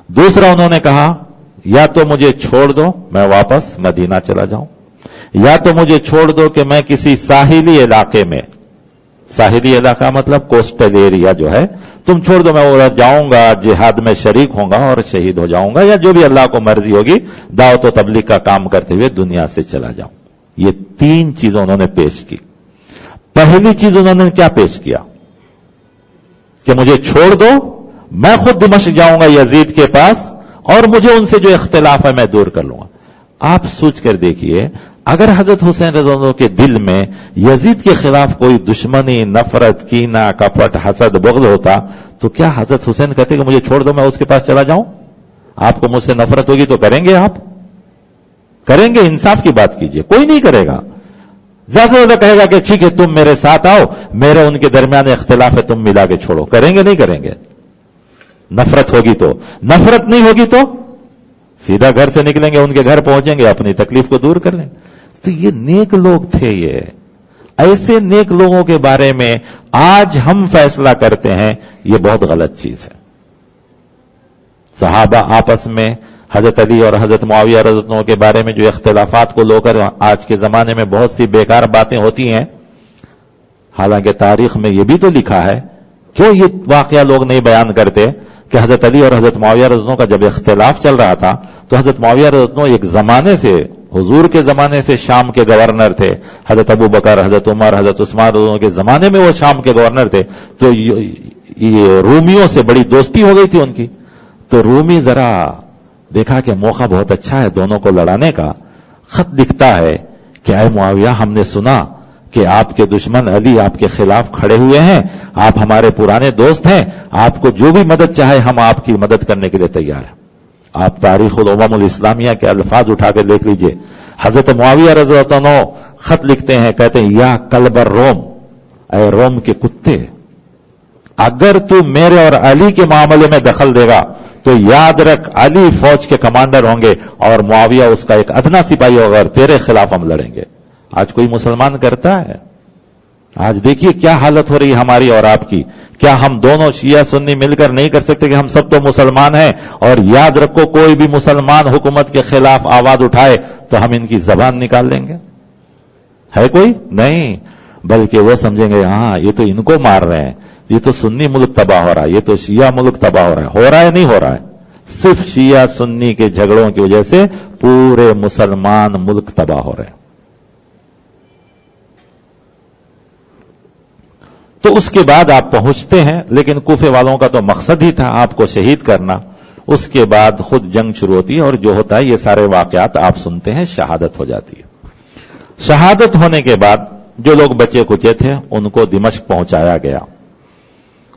دوسرا انہوں نے کہا یا تو مجھے چھوڑ دو میں واپس مدینہ چلا جاؤں, یا تو مجھے چھوڑ دو کہ میں کسی ساحلی علاقے میں, ساحلی علاقہ مطلب کوسٹل ایریا جو ہے, تم چھوڑ دو میں جاؤں گا, جہاد میں شریک ہوں گا اور شہید ہو جاؤں گا, یا جو بھی اللہ کو مرضی ہوگی دعوت و تبلیغ کا کام کرتے ہوئے دنیا سے چلا جاؤں. یہ 3 چیزیں انہوں نے پیش کی. پہلی چیز انہوں نے کیا پیش کیا کہ مجھے چھوڑ دو, میں خود دمشق جاؤں گا یزید کے پاس اور مجھے ان سے جو اختلاف ہے میں دور کر لوں گا. آپ سوچ کر دیکھیے, اگر حضرت حسین رضی اللہ عنہ کے دل میں یزید کے خلاف کوئی دشمنی, نفرت, کینہ, کپٹ, حسد, بغض ہوتا تو کیا حضرت حسین کہتے کہ مجھے چھوڑ دو میں اس کے پاس چلا جاؤں؟ آپ کو مجھ سے نفرت ہوگی تو کریں گے, آپ کریں گے؟ انصاف کی بات کیجئے, کوئی نہیں کرے گا. زیادہ سے زیادہ کہے گا کہ ٹھیک ہے تم میرے ساتھ آؤ, میرے ان کے درمیان اختلاف ہے تم ملا کے چھوڑو. کریں گے نہیں کریں گے؟ نفرت ہوگی تو, نفرت نہیں ہوگی تو سیدھا گھر سے نکلیں گے, ان کے گھر پہنچیں گے, اپنی تکلیف کو دور کر لیں. تو یہ نیک لوگ تھے. یہ ایسے نیک لوگوں کے بارے میں آج ہم فیصلہ کرتے ہیں, یہ بہت غلط چیز ہے. صحابہ آپس میں حضرت علی اور حضرت معاویہ رضی اللہ عنہ کے بارے میں جو اختلافات کو لے کر آج کے زمانے میں بہت سی بیکار باتیں ہوتی ہیں, حالانکہ تاریخ میں یہ بھی تو لکھا ہے, کیوں یہ واقعہ لوگ نہیں بیان کرتے کہ حضرت علی اور حضرت معاویہ رضی اللہ عنہ کا جب اختلاف چل رہا تھا تو حضرت معاویہ رضی اللہ عنہ ایک زمانے سے, حضور کے زمانے سے شام کے گورنر تھے. حضرت ابو بکر, حضرت عمر, حضرت عثمان رضی اللہ عنہ کے زمانے میں وہ شام کے گورنر تھے. تو یہ رومیوں سے بڑی دوستی ہو گئی تھی ان کی. تو رومی ذرا دیکھا کہ موقع بہت اچھا ہے دونوں کو لڑانے کا. خط لکھتا ہے کہ اے معاویہ, ہم نے سنا کہ آپ کے دشمن علی آپ کے خلاف کھڑے ہوئے ہیں, آپ ہمارے پرانے دوست ہیں, آپ کو جو بھی مدد چاہے ہم آپ کی مدد کرنے کے لیے تیار ہیں. آپ تاریخ الامم الاسلامیہ کے الفاظ اٹھا کے دیکھ لیجئے. حضرت معاویہ رضی اللہ عنہ خط لکھتے ہیں, کہتے ہیں یا کلب الروم, اے روم کے کتے, اگر تو میرے اور علی کے معاملے میں دخل دے گا تو یاد رکھ علی فوج کے کمانڈر ہوں گے اور معاویہ اس کا ایک ادنا سپاہی ہوگا اور تیرے خلاف ہم لڑیں گے. آج کوئی مسلمان کرتا ہے؟ آج دیکھیے کیا حالت ہو رہی ہے ہماری اور آپ کی. کیا ہم دونوں شیعہ سنی مل کر نہیں کر سکتے کہ ہم سب تو مسلمان ہیں؟ اور یاد رکھو کوئی بھی مسلمان حکومت کے خلاف آواز اٹھائے تو ہم ان کی زبان نکال لیں گے. ہے کوئی؟ نہیں, بلکہ وہ سمجھیں گے ہاں یہ تو ان کو مار رہے ہیں, یہ تو سنی ملک تباہ ہو رہا ہے, یہ تو شیعہ ملک تباہ ہو رہا ہے نہیں ہو رہا ہے. صرف شیعہ سنی کے جھگڑوں کی وجہ سے پورے مسلمان ملک تباہ ہو رہے ہیں. تو اس کے بعد آپ پہنچتے ہیں, لیکن کوفے والوں کا تو مقصد ہی تھا آپ کو شہید کرنا. اس کے بعد خود جنگ شروع ہوتی ہے اور جو ہوتا ہے یہ سارے واقعات آپ سنتے ہیں, شہادت ہو جاتی ہے. شہادت ہونے کے بعد جو لوگ بچے کچے تھے ان کو دمشق پہنچایا گیا.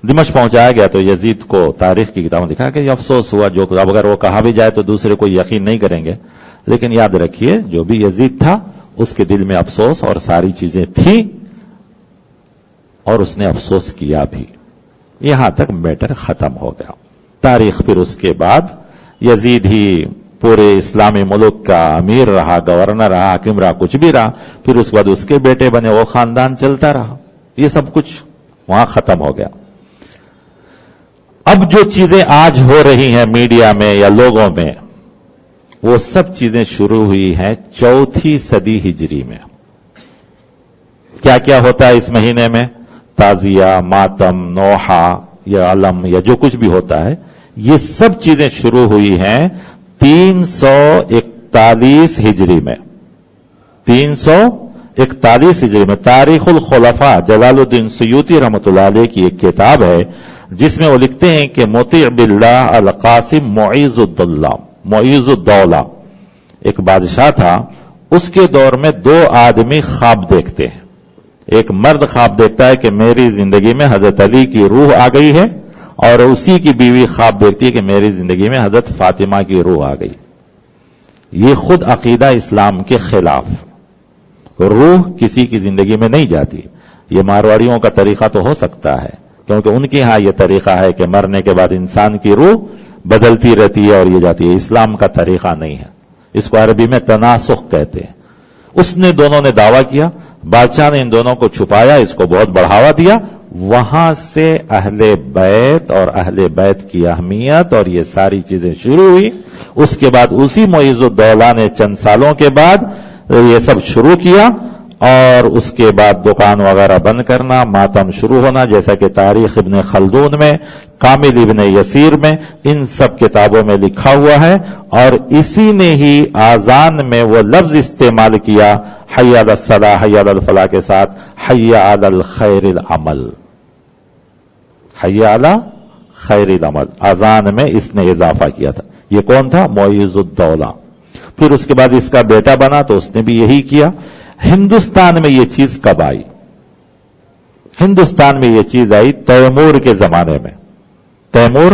دمشق پہنچایا گیا تو یزید کو تاریخ کی کتابوں دکھا کہ یہ افسوس ہوا, جو اب اگر وہ کہا بھی جائے تو دوسرے کو یقین نہیں کریں گے, لیکن یاد رکھیے جو بھی یزید تھا اس کے دل میں افسوس اور ساری چیزیں تھیں اور اس نے افسوس کیا بھی. یہاں تک میٹر ختم ہو گیا. تاریخ پھر اس کے بعد یزید ہی پورے اسلامی ملک کا امیر رہا, گورنر رہا, حاکم رہا, کچھ بھی رہا. پھر اس کے بعد اس کے بیٹے بنے, وہ خاندان چلتا رہا. یہ سب کچھ وہاں ختم ہو گیا. اب جو چیزیں آج ہو رہی ہیں میڈیا میں یا لوگوں میں, وہ سب چیزیں شروع ہوئی ہیں 4 صدی ہجری میں. کیا کیا ہوتا ہے اس مہینے میں؟ تعزیہ, ماتم, نوحہ یا علم یا جو کچھ بھی ہوتا ہے, یہ سب چیزیں شروع ہوئی ہیں 341 ہجری میں. 341 ہجری میں. تاریخ الخلفاء جلال الدین سیوطی رحمۃ اللہ علیہ کی ایک کتاب ہے جس میں وہ لکھتے ہیں کہ مطیع باللہ القاسم معیز الدولہ ایک بادشاہ تھا. اس کے دور میں 2 آدمی خواب دیکھتے ہیں. ایک مرد خواب دیکھتا ہے کہ میری زندگی میں حضرت علی کی روح آ گئی ہے, اور اسی کی بیوی خواب دیکھتی ہے کہ میری زندگی میں حضرت فاطمہ کی روح آ گئی. یہ خود عقیدہ اسلام کے خلاف. روح کسی کی زندگی میں نہیں جاتی. یہ مارواڑیوں کا طریقہ تو ہو سکتا ہے, کیونکہ ان کے ہاں یہ طریقہ ہے کہ مرنے کے بعد انسان کی روح بدلتی رہتی ہے اور یہ جاتی ہے. اسلام کا طریقہ نہیں ہے. اس کو عربی میں تناسخ کہتے ہیں. اس نے دونوں نے دعویٰ کیا, بادشاہ نے ان دونوں کو چھپایا, اس کو بہت بڑھاوا دیا. وہاں سے اہل بیت اور اہل بیت کی اہمیت اور یہ ساری چیزیں شروع ہوئی. اس کے بعد اسی معیز الدولہ نے چند سالوں کے بعد یہ سب شروع کیا, اور اس کے بعد دکان وغیرہ بند کرنا, ماتم شروع ہونا, جیسا کہ تاریخ ابن خلدون میں, کامل ابن یسیر میں, ان سب کتابوں میں لکھا ہوا ہے. اور اسی نے ہی آذان میں وہ لفظ استعمال کیا حی علی الصلاح حی علی الفلاح کے ساتھ حی علی الخیر العمل. حی علی خیر العمل آذان میں اس نے اضافہ کیا تھا. یہ کون تھا؟ معیز الدولہ. پھر اس کے بعد اس کا بیٹا بنا تو اس نے بھی یہی کیا. ہندوستان میں یہ چیز کب آئی؟ ہندوستان میں یہ چیز آئی تیمور کے زمانے میں. تیمور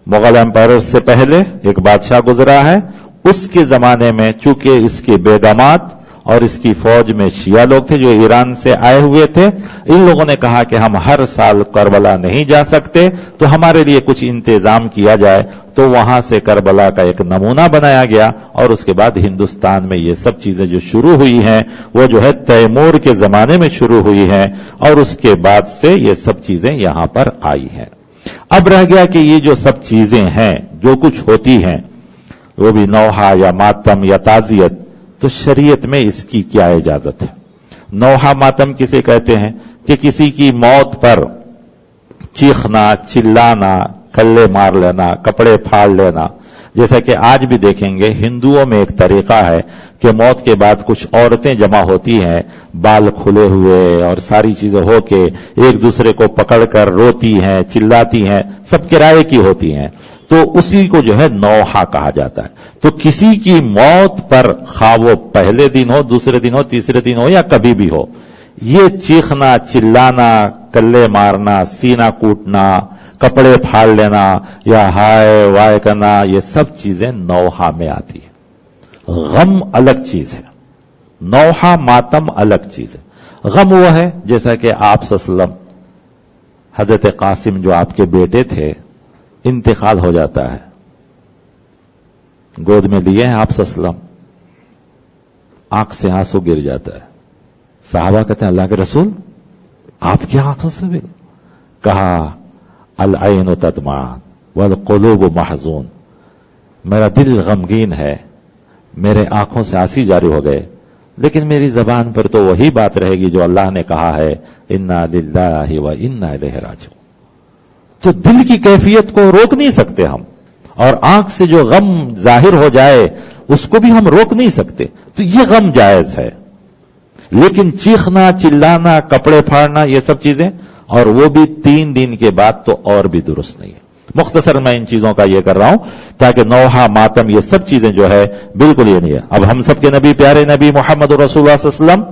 مغل امپائر سے پہلے ایک بادشاہ گزرا ہے. اس کے زمانے میں چونکہ اس کی بیگمات اور اس کی فوج میں شیعہ لوگ تھے جو ایران سے آئے ہوئے تھے, ان لوگوں نے کہا کہ ہم ہر سال کربلا نہیں جا سکتے, تو ہمارے لیے کچھ انتظام کیا جائے. تو وہاں سے کربلا کا ایک نمونہ بنایا گیا, اور اس کے بعد ہندوستان میں یہ سب چیزیں جو شروع ہوئی ہیں وہ جو ہے تیمور کے زمانے میں شروع ہوئی ہیں, اور اس کے بعد سے یہ سب چیزیں یہاں پر آئی ہیں. اب رہ گیا کہ یہ جو سب چیزیں ہیں جو کچھ ہوتی ہیں, وہ بھی نوحہ یا ماتم یا تعزیت, تو شریعت میں اس کی کیا اجازت ہے؟ نوحہ ماتم کسے کہتے ہیں؟ کہ کسی کی موت پر چیخنا, چلانا, کلے مار لینا, کپڑے پھاڑ لینا. جیسا کہ آج بھی دیکھیں گے ہندوؤں میں ایک طریقہ ہے کہ موت کے بعد کچھ عورتیں جمع ہوتی ہیں, بال کھلے ہوئے اور ساری چیزیں ہو کے ایک دوسرے کو پکڑ کر روتی ہیں, چلاتی ہیں, سب کرائے کی ہوتی ہیں. تو اسی کو جو ہے نوحہ کہا جاتا ہے. تو کسی کی موت پر خواہ وہ پہلے دن ہو, دوسرے دن ہو, تیسرے دن ہو یا کبھی بھی ہو, یہ چیخنا, چلانا, کلے مارنا, سینہ کوٹنا, کپڑے پھاڑ لینا یا ہائے وائے کرنا, یہ سب چیزیں نوحہ میں آتی ہے. غم الگ چیز ہے, نوحہ ماتم الگ چیز ہے. غم وہ ہے جیسا کہ آپ صلی اللہ علیہ وسلم, حضرت قاسم جو آپ کے بیٹے تھے, انتقال ہو جاتا ہے, گود میں لیے ہیں آپ صلی اللہ علیہ وسلم, آنکھ سے آنسو گر جاتا ہے. صحابہ کہتے ہیں اللہ کے رسول آپ کی آنکھوں سے بھی؟ کہا العین تدمع والقلوب محزون, میرا دل غمگین ہے, میرے آنکھوں سے آنسو جاری ہو گئے, لیکن میری زبان پر تو وہی بات رہے گی جو اللہ نے کہا ہے انا للہ و انا الیہ راجعون. تو دل کی کیفیت کو روک نہیں سکتے ہم, اور آنکھ سے جو غم ظاہر ہو جائے اس کو بھی ہم روک نہیں سکتے. تو یہ غم جائز ہے, لیکن چیخنا, چلانا, کپڑے پھاڑنا, یہ سب چیزیں, اور وہ بھی 3 دن کے بعد, تو اور بھی درست نہیں ہے. مختصر میں ان چیزوں کا یہ کر رہا ہوں تاکہ نوحہ ماتم یہ سب چیزیں جو ہے بالکل یہ نہیں ہے. اب ہم سب کے نبی, پیارے نبی محمد رسول اللہ صلی اللہ علیہ وسلم,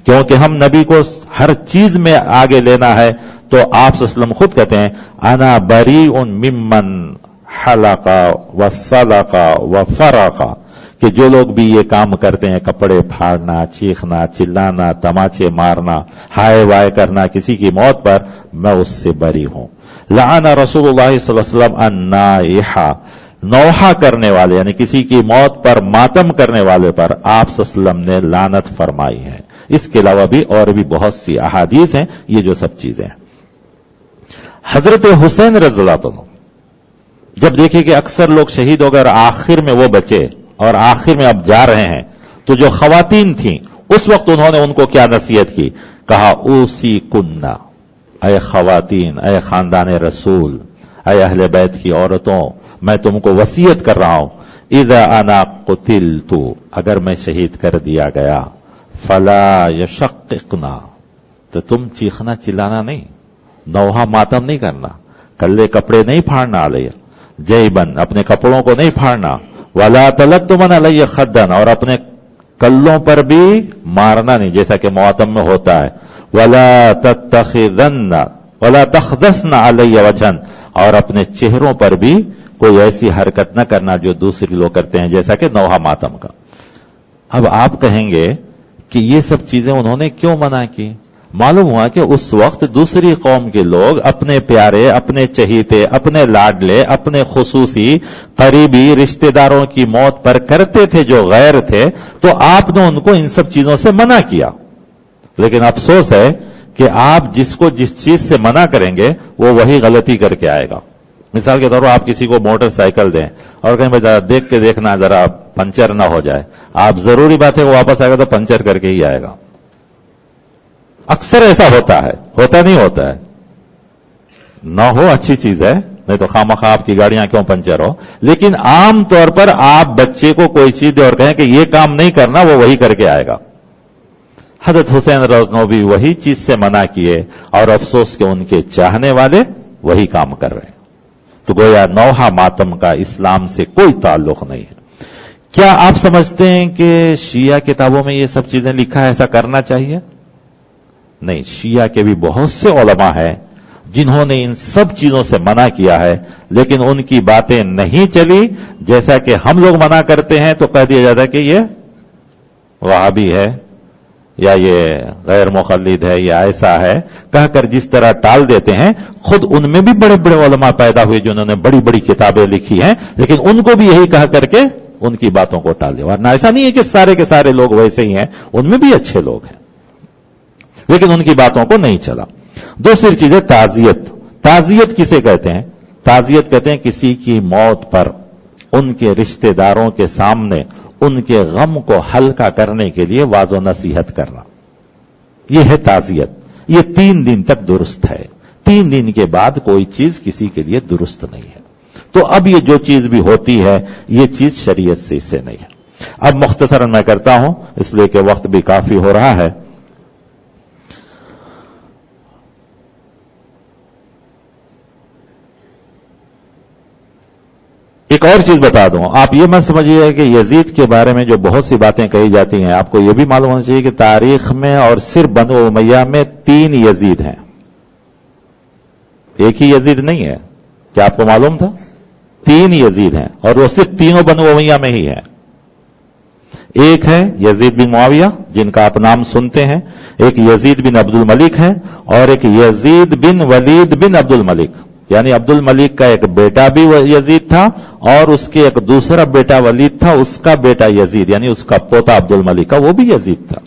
کیونکہ ہم نبی کو ہر چیز میں آگے لینا ہے, تو آپ صلی اللہ علیہ وسلم خود کہتے ہیں انا بریء ممن حلق وسلق وفرق, کہ جو لوگ بھی یہ کام کرتے ہیں, کپڑے پھاڑنا, چیخنا, چلانا, تماچے مارنا, ہائے وائے کرنا کسی کی موت پر, میں اس سے بری ہوں. لعن رسول اللہ صلی اللہ علیہ وسلم النائحہ, نوحہ کرنے والے یعنی کسی کی موت پر ماتم کرنے والے پر آپ صلی اللہ علیہ وسلم نے لعنت فرمائی ہے. اس کے علاوہ بھی اور بھی بہت سی احادیث ہیں, یہ جو سب چیزیں ہیں. حضرت حسین رضی اللہ عنہ جب دیکھے کہ اکثر لوگ شہید ہو گئے اور آخر میں وہ بچے اور آخر میں اب جا رہے ہیں, تو جو خواتین تھیں اس وقت انہوں نے ان کو کیا نصیحت کی؟ کہا اوسی کننا, اے خواتین, اے خاندان رسول, اے اہل بیت کی عورتوں میں تم کو وصیت کر رہا ہوں اذا انا قتلت اگر میں شہید کر دیا گیا فلا یشققنا تو تم چیخنا چلانا نہیں، نوحہ ماتم نہیں کرنا، کلے کپڑے نہیں پھاڑنا، علیہ جیبن اپنے کپڑوں کو نہیں پھاڑنا، ولا تلتمن علیہ خدن اور اپنے کلوں پر بھی مارنا نہیں جیسا کہ مواتم میں ہوتا ہے، ولا تخدسن علیہ وجہن اور اپنے چہروں پر بھی کوئی ایسی حرکت نہ کرنا جو دوسرے لوگ کرتے ہیں جیسا کہ نوحہ ماتم کا۔ اب آپ کہیں گے کہ یہ سب چیزیں انہوں نے کیوں منع کی؟ معلوم ہوا کہ اس وقت دوسری قوم کے لوگ اپنے پیارے، اپنے چہیتے، اپنے لاڈلے، اپنے خصوصی قریبی رشتہ داروں کی موت پر کرتے تھے جو غیر تھے، تو آپ نے ان کو ان سب چیزوں سے منع کیا۔ لیکن افسوس ہے کہ آپ جس کو جس چیز سے منع کریں گے وہ وہی غلطی کر کے آئے گا۔ مثال کے طور پر آپ کسی کو موٹر سائیکل دیں اور کہیں ذرا دیکھ کے دیکھنا ذرا پنچر نہ ہو جائے، آپ ضروری بات ہے وہ واپس آئے گا تو پنچر کر کے ہی آئے گا۔ اکثر ایسا ہوتا ہے، ہوتا نہیں ہوتا ہے، نہ ہو اچھی چیز ہے، نہیں تو خواہ آپ کی گاڑیاں کیوں پنچر ہو، لیکن عام طور پر آپ بچے کو کوئی چیز دے اور کہیں کہ یہ کام نہیں کرنا، وہ وہی کر کے آئے گا۔ حضرت حسین رضی اللہ عنہ بھی وہی چیز سے منع کیے اور افسوس کہ ان کے چاہنے والے وہی کام کر رہے ہیں۔ تو گویا نوحہ ماتم کا اسلام سے کوئی تعلق نہیں ہے۔ کیا آپ سمجھتے ہیں کہ شیعہ کتابوں میں یہ سب چیزیں لکھا ہے ایسا کرنا چاہیے؟ نہیں، شیعہ کے بھی بہت سے علماء ہیں جنہوں نے ان سب چیزوں سے منع کیا ہے، لیکن ان کی باتیں نہیں چلی۔ جیسا کہ ہم لوگ منع کرتے ہیں تو کہہ دیا جاتا ہے کہ یہ وہابی ہے یا یہ غیر مقلد ہے یا ایسا ہے، کہہ کر جس طرح ٹال دیتے ہیں۔ خود ان میں بھی بڑے بڑے علماء پیدا ہوئے جنہوں نے بڑی بڑی کتابیں لکھی ہیں، لیکن ان کو بھی یہی کہہ کر کے ان کی باتوں کو ٹال دیا۔ ورنہ ایسا نہیں ہے کہ سارے کے سارے لوگ ویسے ہی ہیں، ان میں بھی اچھے لوگ ہیں، لیکن ان کی باتوں کو نہیں چلا۔ دوسری چیز ہے تعزیت۔ تعزیت کسے کہتے ہیں؟ تعزیت کہتے ہیں کسی کی موت پر ان کے رشتہ داروں کے سامنے ان کے غم کو ہلکا کرنے کے لیے واعظ و نصیحت کرنا، یہ ہے تعزیت۔ یہ 3 دن تک درست ہے، 3 دن کے بعد کوئی چیز کسی کے لیے درست نہیں ہے۔ تو اب یہ جو چیز بھی ہوتی ہے یہ چیز شریعت سے اس سے نہیں ہے۔ اب مختصراً میں کرتا ہوں اس لیے کہ وقت بھی کافی ہو رہا ہے۔ ایک اور چیز بتا دوں، آپ یہ مت سمجھیے کہ یزید کے بارے میں جو بہت سی باتیں کہی جاتی ہیں، آپ کو یہ بھی معلوم ہونا چاہیے کہ تاریخ میں اور صرف بنو امیہ میں 3 یزید ہیں، ایک ہی یزید نہیں ہے۔ کیا آپ کو معلوم تھا؟ 3 یزید ہیں اور وہ صرف تینوں بنو امیہ میں ہی ہیں۔ ایک ہے یزید بن معاویہ جن کا آپ نام سنتے ہیں، ایک یزید بن عبد الملک ہے، اور ایک یزید بن ولید بن عبد الملک، یعنی عبد الملک کا ایک بیٹا بھی یزید تھا اور اس کے ایک دوسرا بیٹا ولید تھا، اس کا بیٹا یزید یعنی اس کا پوتا عبد الملک کا وہ بھی یزید تھا۔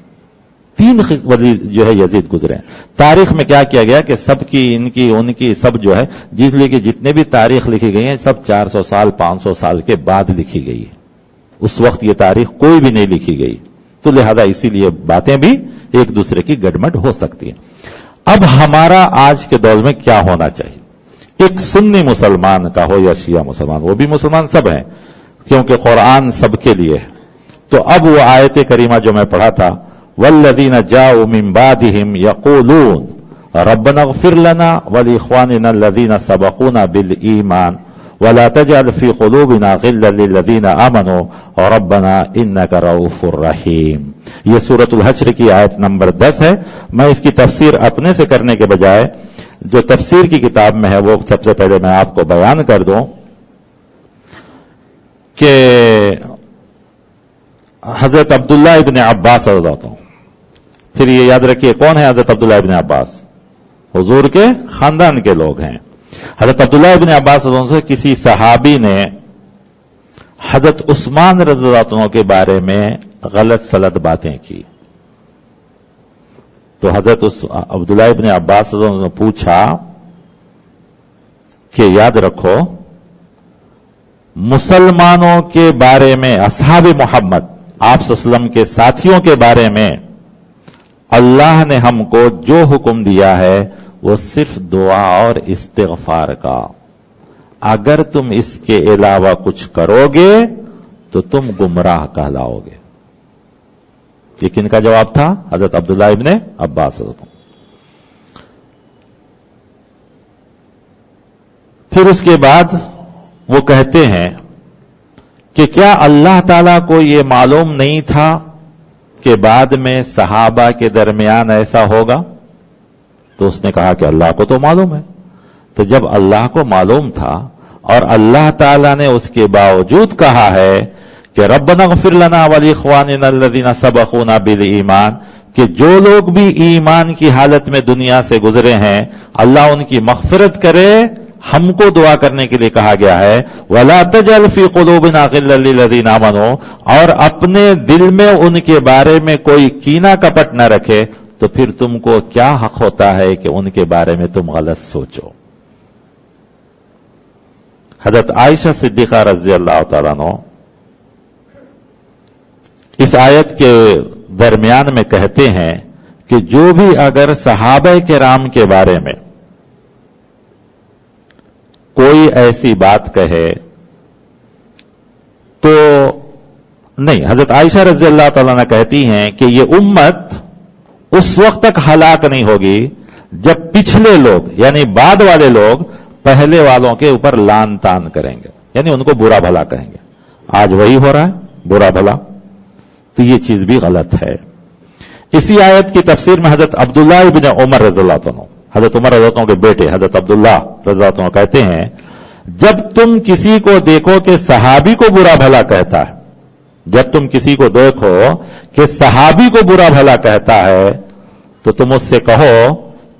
3 ولید جو ہے یزید گزرے ہیں۔ تاریخ میں کیا کیا گیا کہ سب کی ان کی سب جو ہے جس لیے کہ جتنے بھی تاریخ لکھی گئی ہیں سب 400 سال 500 سال کے بعد لکھی گئی ہے، اس وقت یہ تاریخ کوئی بھی نہیں لکھی گئی، تو لہذا اسی لیے باتیں بھی ایک دوسرے کی گڑمٹ ہو سکتی ہیں۔ اب ہمارا آج کے دور میں کیا ہونا چاہیے؟ ایک سنی مسلمان کا ہو یا شیعہ مسلمان، وہ بھی مسلمان سب ہیں کیونکہ قرآن سب کے لیے ہے۔ تو اب وہ آیت کریمہ جو میں پڑھا تھا، والذین جاؤوا من بعدہم یقولون ربنا اغفر لنا ولاخواننا الذین سبقونا بالایمان ولا تجعل فی قلوبنا غلا للذین آمنوا ربنا انک رؤوف رحیم۔ یہ سورۃ الحشر کی آیت نمبر 10 ہے۔ میں اس کی تفسیر اپنے سے کرنے کے بجائے جو تفسیر کی کتاب میں ہے وہ سب سے پہلے میں آپ کو بیان کر دوں کہ حضرت عبداللہ ابن عباس رضی اللہ عنہ، پھر یہ یاد رکھیے کون ہے حضرت عبداللہ ابن عباس؟ حضور کے خاندان کے لوگ ہیں۔ حضرت عبداللہ ابن عباس رضی اللہ عنہ سے کسی صحابی نے حضرت عثمان رضی اللہ عنہ کے بارے میں غلط سلط باتیں کی، تو حضرت عبداللہ ابن عباس رضی اللہ عنہ نے پوچھا کہ یاد رکھو مسلمانوں کے بارے میں، اصحاب محمد آپ صلی اللہ علیہ وسلم کے ساتھیوں کے بارے میں اللہ نے ہم کو جو حکم دیا ہے وہ صرف دعا اور استغفار کا، اگر تم اس کے علاوہ کچھ کرو گے تو تم گمراہ کہلاؤ گے. یہ کن کا جواب تھا؟ حضرت عبداللہ ابن عباس. پھر اس کے بعد وہ کہتے ہیں کہ کیا اللہ تعالیٰ کو یہ معلوم نہیں تھا کہ بعد میں صحابہ کے درمیان ایسا ہوگا؟ تو اس نے کہا کہ اللہ کو تو معلوم ہے. تو جب اللہ کو معلوم تھا اور اللہ تعالیٰ نے اس کے باوجود کہا ہے کہ ربنا اغفر لنا ولاخواننا الذین سبقونا بالایمان، کہ جو لوگ بھی ایمان کی حالت میں دنیا سے گزرے ہیں اللہ ان کی مغفرت کرے، ہم کو دعا کرنے کے لیے کہا گیا ہے. وَلَا تَجْعَلْ فِي قُلُوبِنَا غِلًّا لِّلَّذِينَ آمَنُوا، اور اپنے دل میں ان کے بارے میں کوئی کینہ کپٹ نہ رکھے. تو پھر تم کو کیا حق ہوتا ہے کہ ان کے بارے میں تم غلط سوچو؟ حضرت عائشہ صدیقہ رضی اللہ تعالیٰ عنہ اس آیت کے درمیان میں کہتے ہیں کہ جو بھی اگر صحابہ کرام کے بارے میں کوئی ایسی بات کہے تو نہیں، حضرت عائشہ رضی اللہ تعالیٰ عنہ کہتی ہیں کہ یہ امت اس وقت تک ہلاک نہیں ہوگی جب پچھلے لوگ یعنی بعد والے لوگ پہلے والوں کے اوپر لان تان کریں گے، یعنی ان کو برا بھلا کہیں گے. آج وہی ہو رہا ہے، برا بھلا. تو یہ چیز بھی غلط ہے. اسی آیت کی تفسیر میں حضرت عبداللہ ابن عمر رضی اللہ عنہ، حضرت عمر رضی اللہ عنہ کے بیٹے حضرت عبداللہ رضی اللہ عنہ کہتے ہیں جب تم کسی کو دیکھو کہ صحابی کو برا بھلا کہتا ہے، جب تم کسی کو دیکھو کہ صحابی کو برا بھلا کہتا ہے تو تم اس سے کہو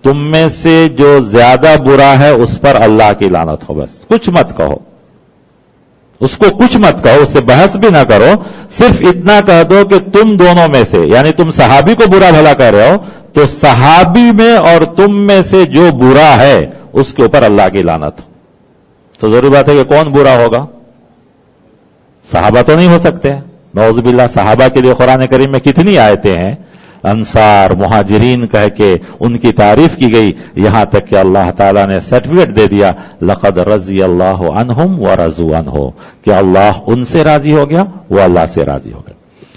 تم میں سے جو زیادہ برا ہے اس پر اللہ کی لعنت ہو. بس کچھ مت کہو، اس کو کچھ مت کہو، اس سے بحث بھی نہ کرو، صرف اتنا کہہ دو کہ تم دونوں میں سے، یعنی تم صحابی کو برا بھلا کہہ رہے ہو تو صحابی میں اور تم میں سے جو برا ہے اس کے اوپر اللہ کی لعنت ہو. تو ضروری بات ہے کہ کون برا ہوگا؟ صحابہ تو نہیں ہو سکتے. نعوذ باللہ. صحابہ کے لیے قرآن کریم میں کتنی آیتیں ہیں، انصار مہاجرین کہہ کے ان کی تعریف کی گئی، یہاں تک کہ اللہ تعالیٰ نے سرٹیفکیٹ دے دیا لقد رضی اللہ عنہم ورضوا عنہ، کہ اللہ ان سے راضی ہو گیا، وہ اللہ سے راضی ہو گیا.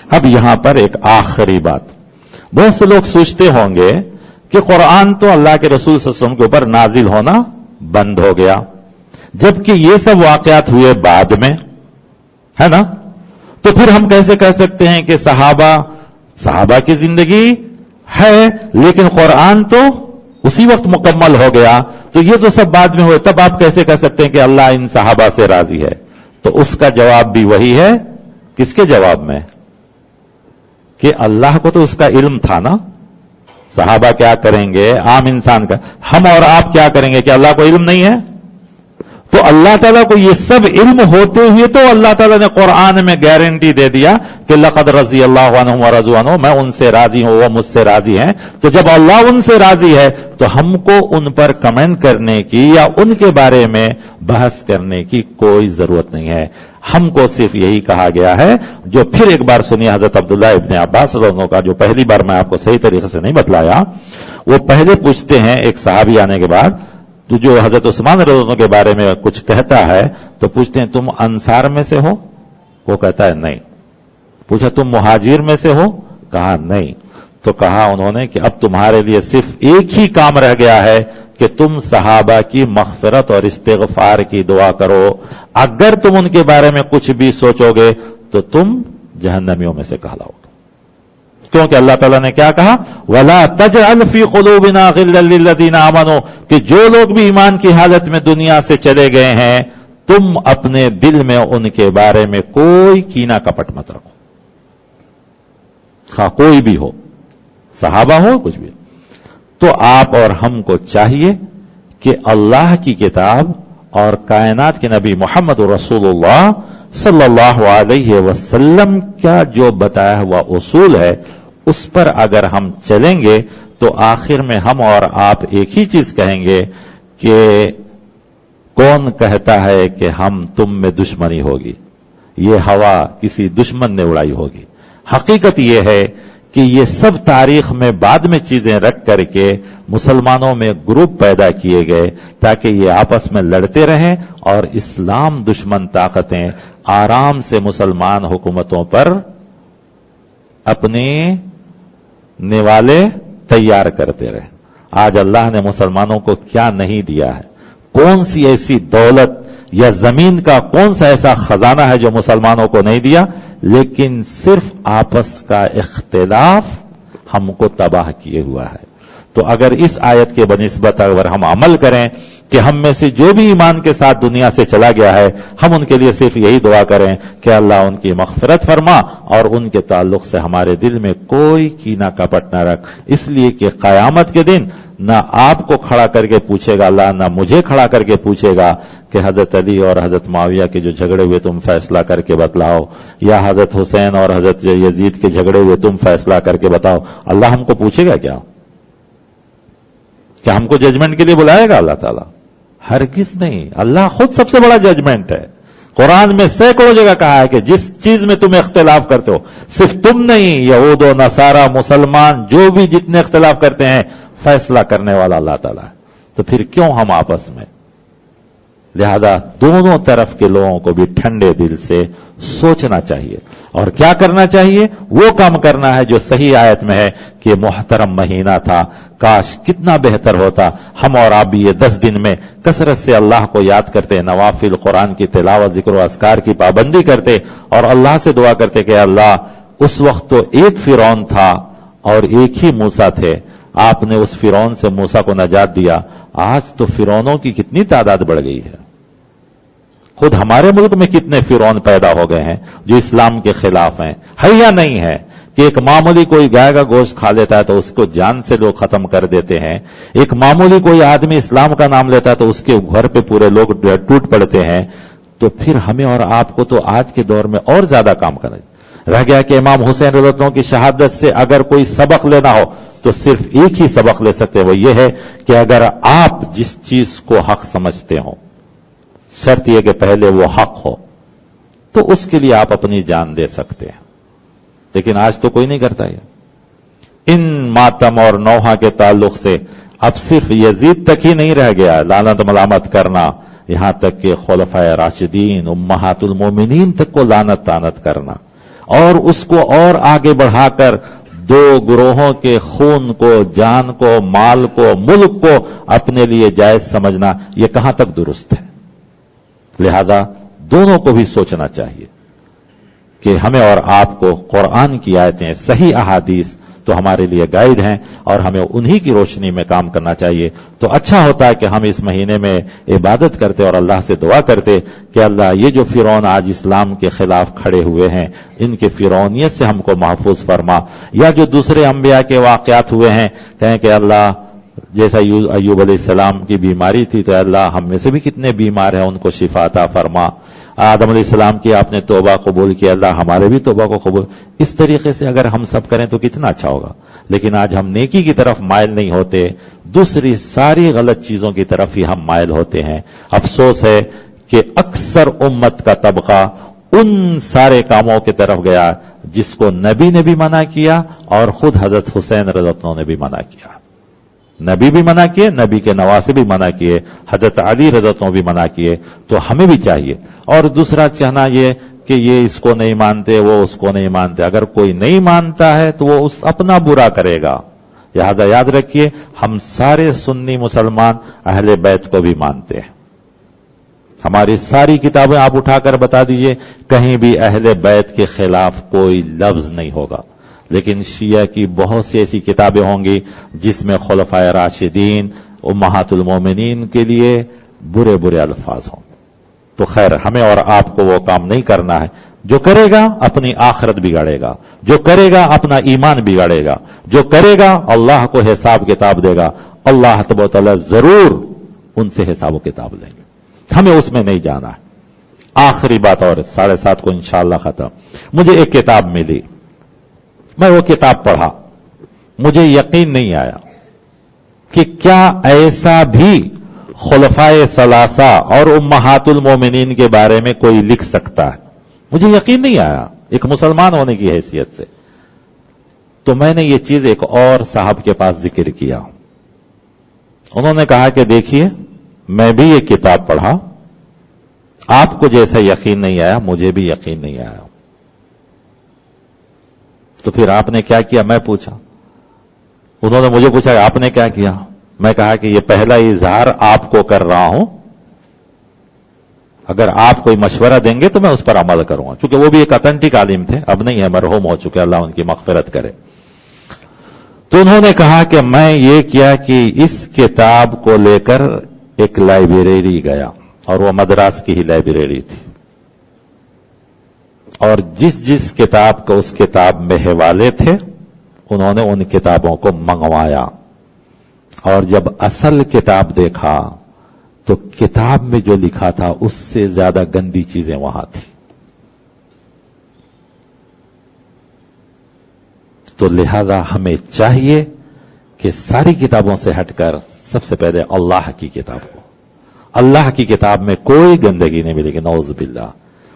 اب یہاں پر ایک آخری بات، بہت سے لوگ سوچتے ہوں گے کہ قرآن تو اللہ کے رسول صلی اللہ علیہ وسلم کے اوپر نازل ہونا بند ہو گیا، جبکہ یہ سب واقعات ہوئے بعد میں، ہے نا؟ تو پھر ہم کیسے کہہ سکتے ہیں کہ صحابہ کی زندگی ہے لیکن قرآن تو اسی وقت مکمل ہو گیا، تو یہ تو سب بعد میں ہوئے، تب آپ کیسے کہہ سکتے ہیں کہ اللہ ان صحابہ سے راضی ہے؟ تو اس کا جواب بھی وہی ہے. کس کے جواب میں؟ کہ اللہ کو تو اس کا علم تھا نا، صحابہ کیا کریں گے، عام انسان کا. ہم اور آپ کیا کریں گے؟ کہ اللہ کو علم نہیں ہے؟ تو اللہ تعالیٰ کو یہ سب علم ہوتے ہوئے تو اللہ تعالیٰ نے قرآن میں گارنٹی دے دیا کہ لقد رضی اللہ عنہم ورضوا عنہ، میں ان سے راضی ہوں، وہ مجھ سے راضی ہیں. تو جب اللہ ان سے راضی ہے تو ہم کو ان پر کمنٹ کرنے کی یا ان کے بارے میں بحث کرنے کی کوئی ضرورت نہیں ہے. ہم کو صرف یہی کہا گیا ہے، جو پھر ایک بار سنیے حضرت عبداللہ ابن عباس رضی اللہ عنہ کا، جو پہلی بار میں آپ کو صحیح طریقے سے نہیں بتلایا. وہ پہلے پوچھتے ہیں ایک صحابی آنے کے بعد، تو جو حضرت عثمان رضی اللہ عنہ کے بارے میں کچھ کہتا ہے تو پوچھتے ہیں تم انصار میں سے ہو؟ وہ کہتا ہے نہیں. پوچھا تم مہاجر میں سے ہو؟ کہا نہیں. تو کہا انہوں نے کہ اب تمہارے لیے صرف ایک ہی کام رہ گیا ہے کہ تم صحابہ کی مغفرت اور استغفار کی دعا کرو. اگر تم ان کے بارے میں کچھ بھی سوچو گے تو تم جہنمیوں میں سے کہلاؤ گے. کیونکہ اللہ تعالیٰ نے کیا کہا؟ وَلَا تَجْعَلْ فِي قُلُوبِنَا غِلًّا لِّلَّذِينَ آمَنُوا، کہ جو لوگ بھی ایمان کی حالت میں دنیا سے چلے گئے ہیں تم اپنے دل میں ان کے بارے میں کوئی کینہ کپٹ مت رکھو. ہاں کوئی بھی ہو، صحابہ ہو، کچھ بھی. تو آپ اور ہم کو چاہیے کہ اللہ کی کتاب اور کائنات کے نبی محمد رسول اللہ صلی اللہ علیہ وسلم کا جو بتایا ہوا اصول ہے اس پر اگر ہم چلیں گے تو آخر میں ہم اور آپ ایک ہی چیز کہیں گے کہ کون کہتا ہے کہ ہم تم میں دشمنی ہوگی؟ یہ ہوا کسی دشمن نے اڑائی ہوگی. حقیقت یہ ہے کہ یہ سب تاریخ میں بعد میں چیزیں رکھ کر کے مسلمانوں میں گروپ پیدا کیے گئے تاکہ یہ آپس میں لڑتے رہیں اور اسلام دشمن طاقتیں آرام سے مسلمان حکومتوں پر اپنے نوالے تیار کرتے رہے۔ آج اللہ نے مسلمانوں کو کیا نہیں دیا ہے؟ کون سی ایسی دولت یا زمین کا کون سا ایسا خزانہ ہے جو مسلمانوں کو نہیں دیا؟ لیکن صرف آپس کا اختلاف ہم کو تباہ کیے ہوا ہے۔ تو اگر اس آیت کے بنسبت اگر ہم عمل کریں کہ ہم میں سے جو بھی ایمان کے ساتھ دنیا سے چلا گیا ہے، ہم ان کے لیے صرف یہی دعا کریں کہ اللہ ان کی مغفرت فرما اور ان کے تعلق سے ہمارے دل میں کوئی کینہ کپٹ نہ رکھ، اس لیے کہ قیامت کے دن نہ آپ کو کھڑا کر کے پوچھے گا اللہ، نہ مجھے کھڑا کر کے پوچھے گا کہ حضرت علی اور حضرت معاویہ کے جو جھگڑے ہوئے تم فیصلہ کر کے بتلاؤ، یا حضرت حسین اور حضرت یزید کے جھگڑے ہوئے تم فیصلہ کر کے بتاؤ۔ اللہ ہم کو پوچھے گا کیا ہم کو ججمنٹ کے لیے بلائے گا اللہ تعالیٰ؟ ہرگز نہیں۔ اللہ خود سب سے بڑا ججمنٹ ہے۔ قرآن میں سینکڑوں جگہ کہا ہے کہ جس چیز میں تم اختلاف کرتے ہو، صرف تم نہیں، یہود و نصارہ مسلمان جو بھی جتنے اختلاف کرتے ہیں، فیصلہ کرنے والا اللہ تعالیٰ ہے۔ تو پھر کیوں ہم آپس میں؟ لہذا دونوں طرف کے لوگوں کو بھی ٹھنڈے دل سے سوچنا چاہیے اور کیا کرنا چاہیے؟ وہ کام کرنا ہے جو صحیح آیت میں ہے کہ محترم مہینہ تھا، کاش کتنا بہتر ہوتا ہم اور آپ بھی یہ 10 دن میں کثرت سے اللہ کو یاد کرتے، نوافل قرآن کی تلاوت، ذکر و اذکار کی پابندی کرتے اور اللہ سے دعا کرتے کہ اللہ اس وقت تو ایک فرعون تھا اور ایک ہی موسیٰ تھے، آپ نے اس فرعون سے موسیٰ کو نجات دیا، آج تو فرعونوں کی کتنی تعداد بڑھ گئی ہے۔ خود ہمارے ملک میں کتنے فرعون پیدا ہو گئے ہیں جو اسلام کے خلاف ہیں۔ ہے یا نہیں ہے کہ ایک معمولی کوئی گائے کا گوشت کھا لیتا ہے تو اس کو جان سے لوگ ختم کر دیتے ہیں، ایک معمولی کوئی آدمی اسلام کا نام لیتا ہے تو اس کے گھر پہ پورے لوگ ٹوٹ پڑتے ہیں۔ تو پھر ہمیں اور آپ کو تو آج کے دور میں اور زیادہ کام کرنا رہ گیا کہ امام حسین رضی اللہ عنہ کی شہادت سے اگر کوئی سبق لینا ہو تو صرف ایک ہی سبق لے سکتے، وہ یہ ہے کہ اگر آپ جس چیز کو حق سمجھتے ہوں، شرط یہ کہ پہلے وہ حق ہو، تو اس کے لیے آپ اپنی جان دے سکتے ہیں۔ لیکن آج تو کوئی نہیں کرتا یہ۔ ان ماتم اور نوحہ کے تعلق سے اب صرف یزید تک ہی نہیں رہ گیا لعنت ملامت کرنا، یہاں تک کہ خلفائے راشدین امہات المومنین تک کو لعنت تانت کرنا اور اس کو اور آگے بڑھا کر دو گروہوں کے خون کو، جان کو، مال کو، ملک کو اپنے لیے جائز سمجھنا، یہ کہاں تک درست ہے؟ لہذا دونوں کو بھی سوچنا چاہیے کہ ہمیں اور آپ کو قرآن کی آیتیں، صحیح احادیث تو ہمارے لیے گائیڈ ہیں اور ہمیں انہی کی روشنی میں کام کرنا چاہیے۔ تو اچھا ہوتا ہے کہ ہم اس مہینے میں عبادت کرتے اور اللہ سے دعا کرتے کہ اللہ یہ جو فرعون آج اسلام کے خلاف کھڑے ہوئے ہیں، ان کے فرعونیت سے ہم کو محفوظ فرما، یا جو دوسرے انبیاء کے واقعات ہوئے ہیں، کہیں کہ اللہ جیسا ایوب علیہ السلام کی بیماری تھی تو اللہ ہم میں سے بھی کتنے بیمار ہیں ان کو شفا عطا فرما، آدم علیہ السلام کی آپ نے توبہ قبول کی، اللہ ہمارے بھی توبہ کو قبول۔ اس طریقے سے اگر ہم سب کریں تو کتنا اچھا ہوگا۔ لیکن آج ہم نیکی کی طرف مائل نہیں ہوتے، دوسری ساری غلط چیزوں کی طرف ہی ہم مائل ہوتے ہیں۔ افسوس ہے کہ اکثر امت کا طبقہ ان سارے کاموں کی طرف گیا جس کو نبی نے بھی منع کیا اور خود حضرت حسین رضی اللہ عنہ نے بھی منع کیا۔ نبی بھی منع کیے، نبی کے نواسے بھی منع کیے، حضرت علی رضی اللہ عنہ بھی منع کیے، تو ہمیں بھی چاہیے۔ اور دوسرا کہنا یہ کہ یہ اس کو نہیں مانتے، وہ اس کو نہیں مانتے، اگر کوئی نہیں مانتا ہے تو وہ اپنا برا کرے گا۔ لہذا یاد رکھیے ہم سارے سنی مسلمان اہل بیت کو بھی مانتے ہیں۔ ہماری ساری کتابیں آپ اٹھا کر بتا دیجئے، کہیں بھی اہل بیت کے خلاف کوئی لفظ نہیں ہوگا، لیکن شیعہ کی بہت سی ایسی کتابیں ہوں گی جس میں خلفائے راشدین امہات المومنین کے لیے برے برے الفاظ ہوں۔ تو خیر ہمیں اور آپ کو وہ کام نہیں کرنا ہے۔ جو کرے گا اپنی آخرت بگاڑے گا، جو کرے گا اپنا ایمان بگاڑے گا، جو کرے گا اللہ کو حساب کتاب دے گا، اللہ تبارک و تعالیٰ ضرور ان سے حساب و کتاب لیں گے، ہمیں اس میں نہیں جانا ہے۔ آخری بات اور 7:30 کو انشاءاللہ ختم۔ مجھے ایک کتاب ملی، میں وہ کتاب پڑھا، مجھے یقین نہیں آیا کہ کیا ایسا بھی خلفائے ثلاثہ اور امہات المومنین کے بارے میں کوئی لکھ سکتا ہے۔ مجھے یقین نہیں آیا ایک مسلمان ہونے کی حیثیت سے۔ تو میں نے یہ چیز ایک اور صاحب کے پاس ذکر کیا. انہوں نے کہا کہ دیکھیے میں بھی یہ کتاب پڑھا, آپ کو جیسا یقین نہیں آیا مجھے بھی یقین نہیں آیا. تو پھر آپ نے کیا کیا, میں پوچھا. انہوں نے مجھے پوچھا آپ نے کیا کیا. میں کہا کہ یہ پہلا اظہار آپ کو کر رہا ہوں, اگر آپ کوئی مشورہ دیں گے تو میں اس پر عمل کروں گا. چونکہ وہ بھی ایک اتھینٹک عالم تھے, اب نہیں ہے, مرحوم ہو چکے, اللہ ان کی مغفرت کرے. تو انہوں نے کہا کہ میں یہ کیا کہ اس کتاب کو لے کر ایک لائبریری گیا, اور وہ مدراس کی ہی لائبریری تھی, اور جس کتاب کو اس کتاب میں حوالے تھے انہوں نے ان کتابوں کو منگوایا, اور جب اصل کتاب دیکھا تو کتاب میں جو لکھا تھا اس سے زیادہ گندی چیزیں وہاں تھی. تو لہذا ہمیں چاہیے کہ ساری کتابوں سے ہٹ کر سب سے پہلے اللہ کی کتاب کو, اللہ کی کتاب میں کوئی گندگی نہیں ملے گی, نعوذ باللہ.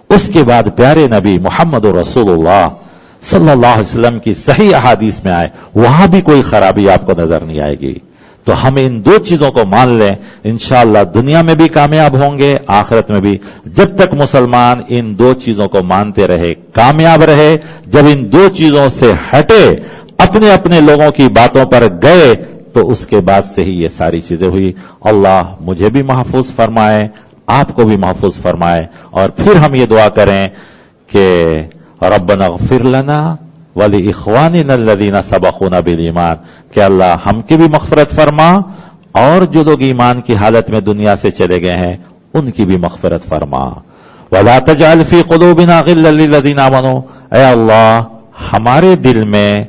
اس کے بعد پیارے نبی محمد رسول اللہ صلی اللہ علیہ وسلم کی صحیح احادیث میں آئے, وہاں بھی کوئی خرابی آپ کو نظر نہیں آئے گی. تو ہم ان دو چیزوں کو مان لیں, انشاءاللہ دنیا میں بھی کامیاب ہوں گے, آخرت میں بھی. جب تک مسلمان ان دو چیزوں کو مانتے رہے کامیاب رہے. جب ان دو چیزوں سے ہٹے, اپنے اپنے لوگوں کی باتوں پر گئے, تو اس کے بعد سے ہی یہ ساری چیزیں ہوئی. اللہ مجھے بھی محفوظ فرمائے, آپ کو بھی محفوظ فرمائے. اور پھر ہم یہ دعا کریں کہ ربنا اغفر لنا وَلِإِخْوَانِنَا الَّذِينَ سَبَقُونَا بِالْإِيمَانِ, کہ اللہ ہم کی بھی مغفرت فرما, اور جو لوگ ایمان کی حالت میں دنیا سے چلے گئے ہیں ان کی بھی مغفرت فرما. وَلَا تَجْعَلْ فِي قُلُوبِنَا غِلًّا لِلَّذِينَ آمَنُوا, اے اللہ ہمارے دل میں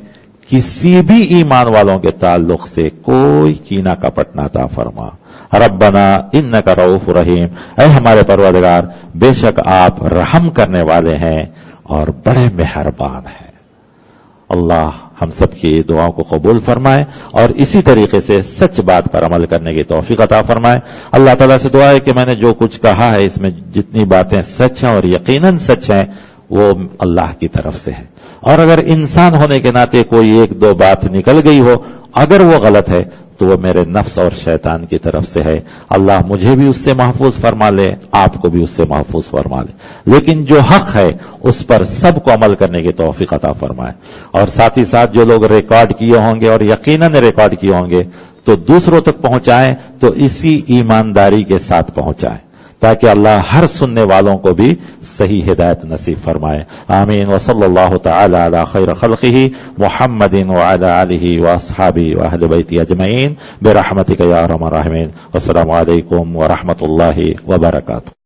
کسی بھی ایمان والوں کے تعلق سے کوئی کینہ کپٹ نہ عطا فرما. ربنا انک رؤوف رحیم, اے ہمارے پروردگار بے شک آپ رحم کرنے والے ہیں اور بڑے مہربان ہیں. اللہ ہم سب کی دعاؤں کو قبول فرمائے اور اسی طریقے سے سچ بات پر عمل کرنے کی توفیق عطا فرمائے. اللہ تعالیٰ سے دعا ہے کہ میں نے جو کچھ کہا ہے اس میں جتنی باتیں سچ ہیں اور یقیناً سچ ہیں وہ اللہ کی طرف سے ہے, اور اگر انسان ہونے کے ناطے کوئی ایک دو بات نکل گئی ہو, اگر وہ غلط ہے تو وہ میرے نفس اور شیطان کی طرف سے ہے. اللہ مجھے بھی اس سے محفوظ فرما لے, آپ کو بھی اس سے محفوظ فرما لے, لیکن جو حق ہے اس پر سب کو عمل کرنے کی توفیق عطا فرمائے. اور ساتھ ہی ساتھ جو لوگ ریکارڈ کیے ہوں گے اور یقیناً ریکارڈ کیے ہوں گے تو دوسروں تک پہنچائیں تو اسی ایمانداری کے ساتھ پہنچائیں, تاکہ اللہ ہر سننے والوں کو بھی صحیح ہدایت نصیب فرمائے. آمین. وصلی اللہ تعالی علی خیر خلقہ محمد وعلی آلہ واصحابہ واہل بیتہ اجمعین برحمتک یا ارحم الراحمین. والسلام علیکم ورحمۃ اللہ وبرکاتہ.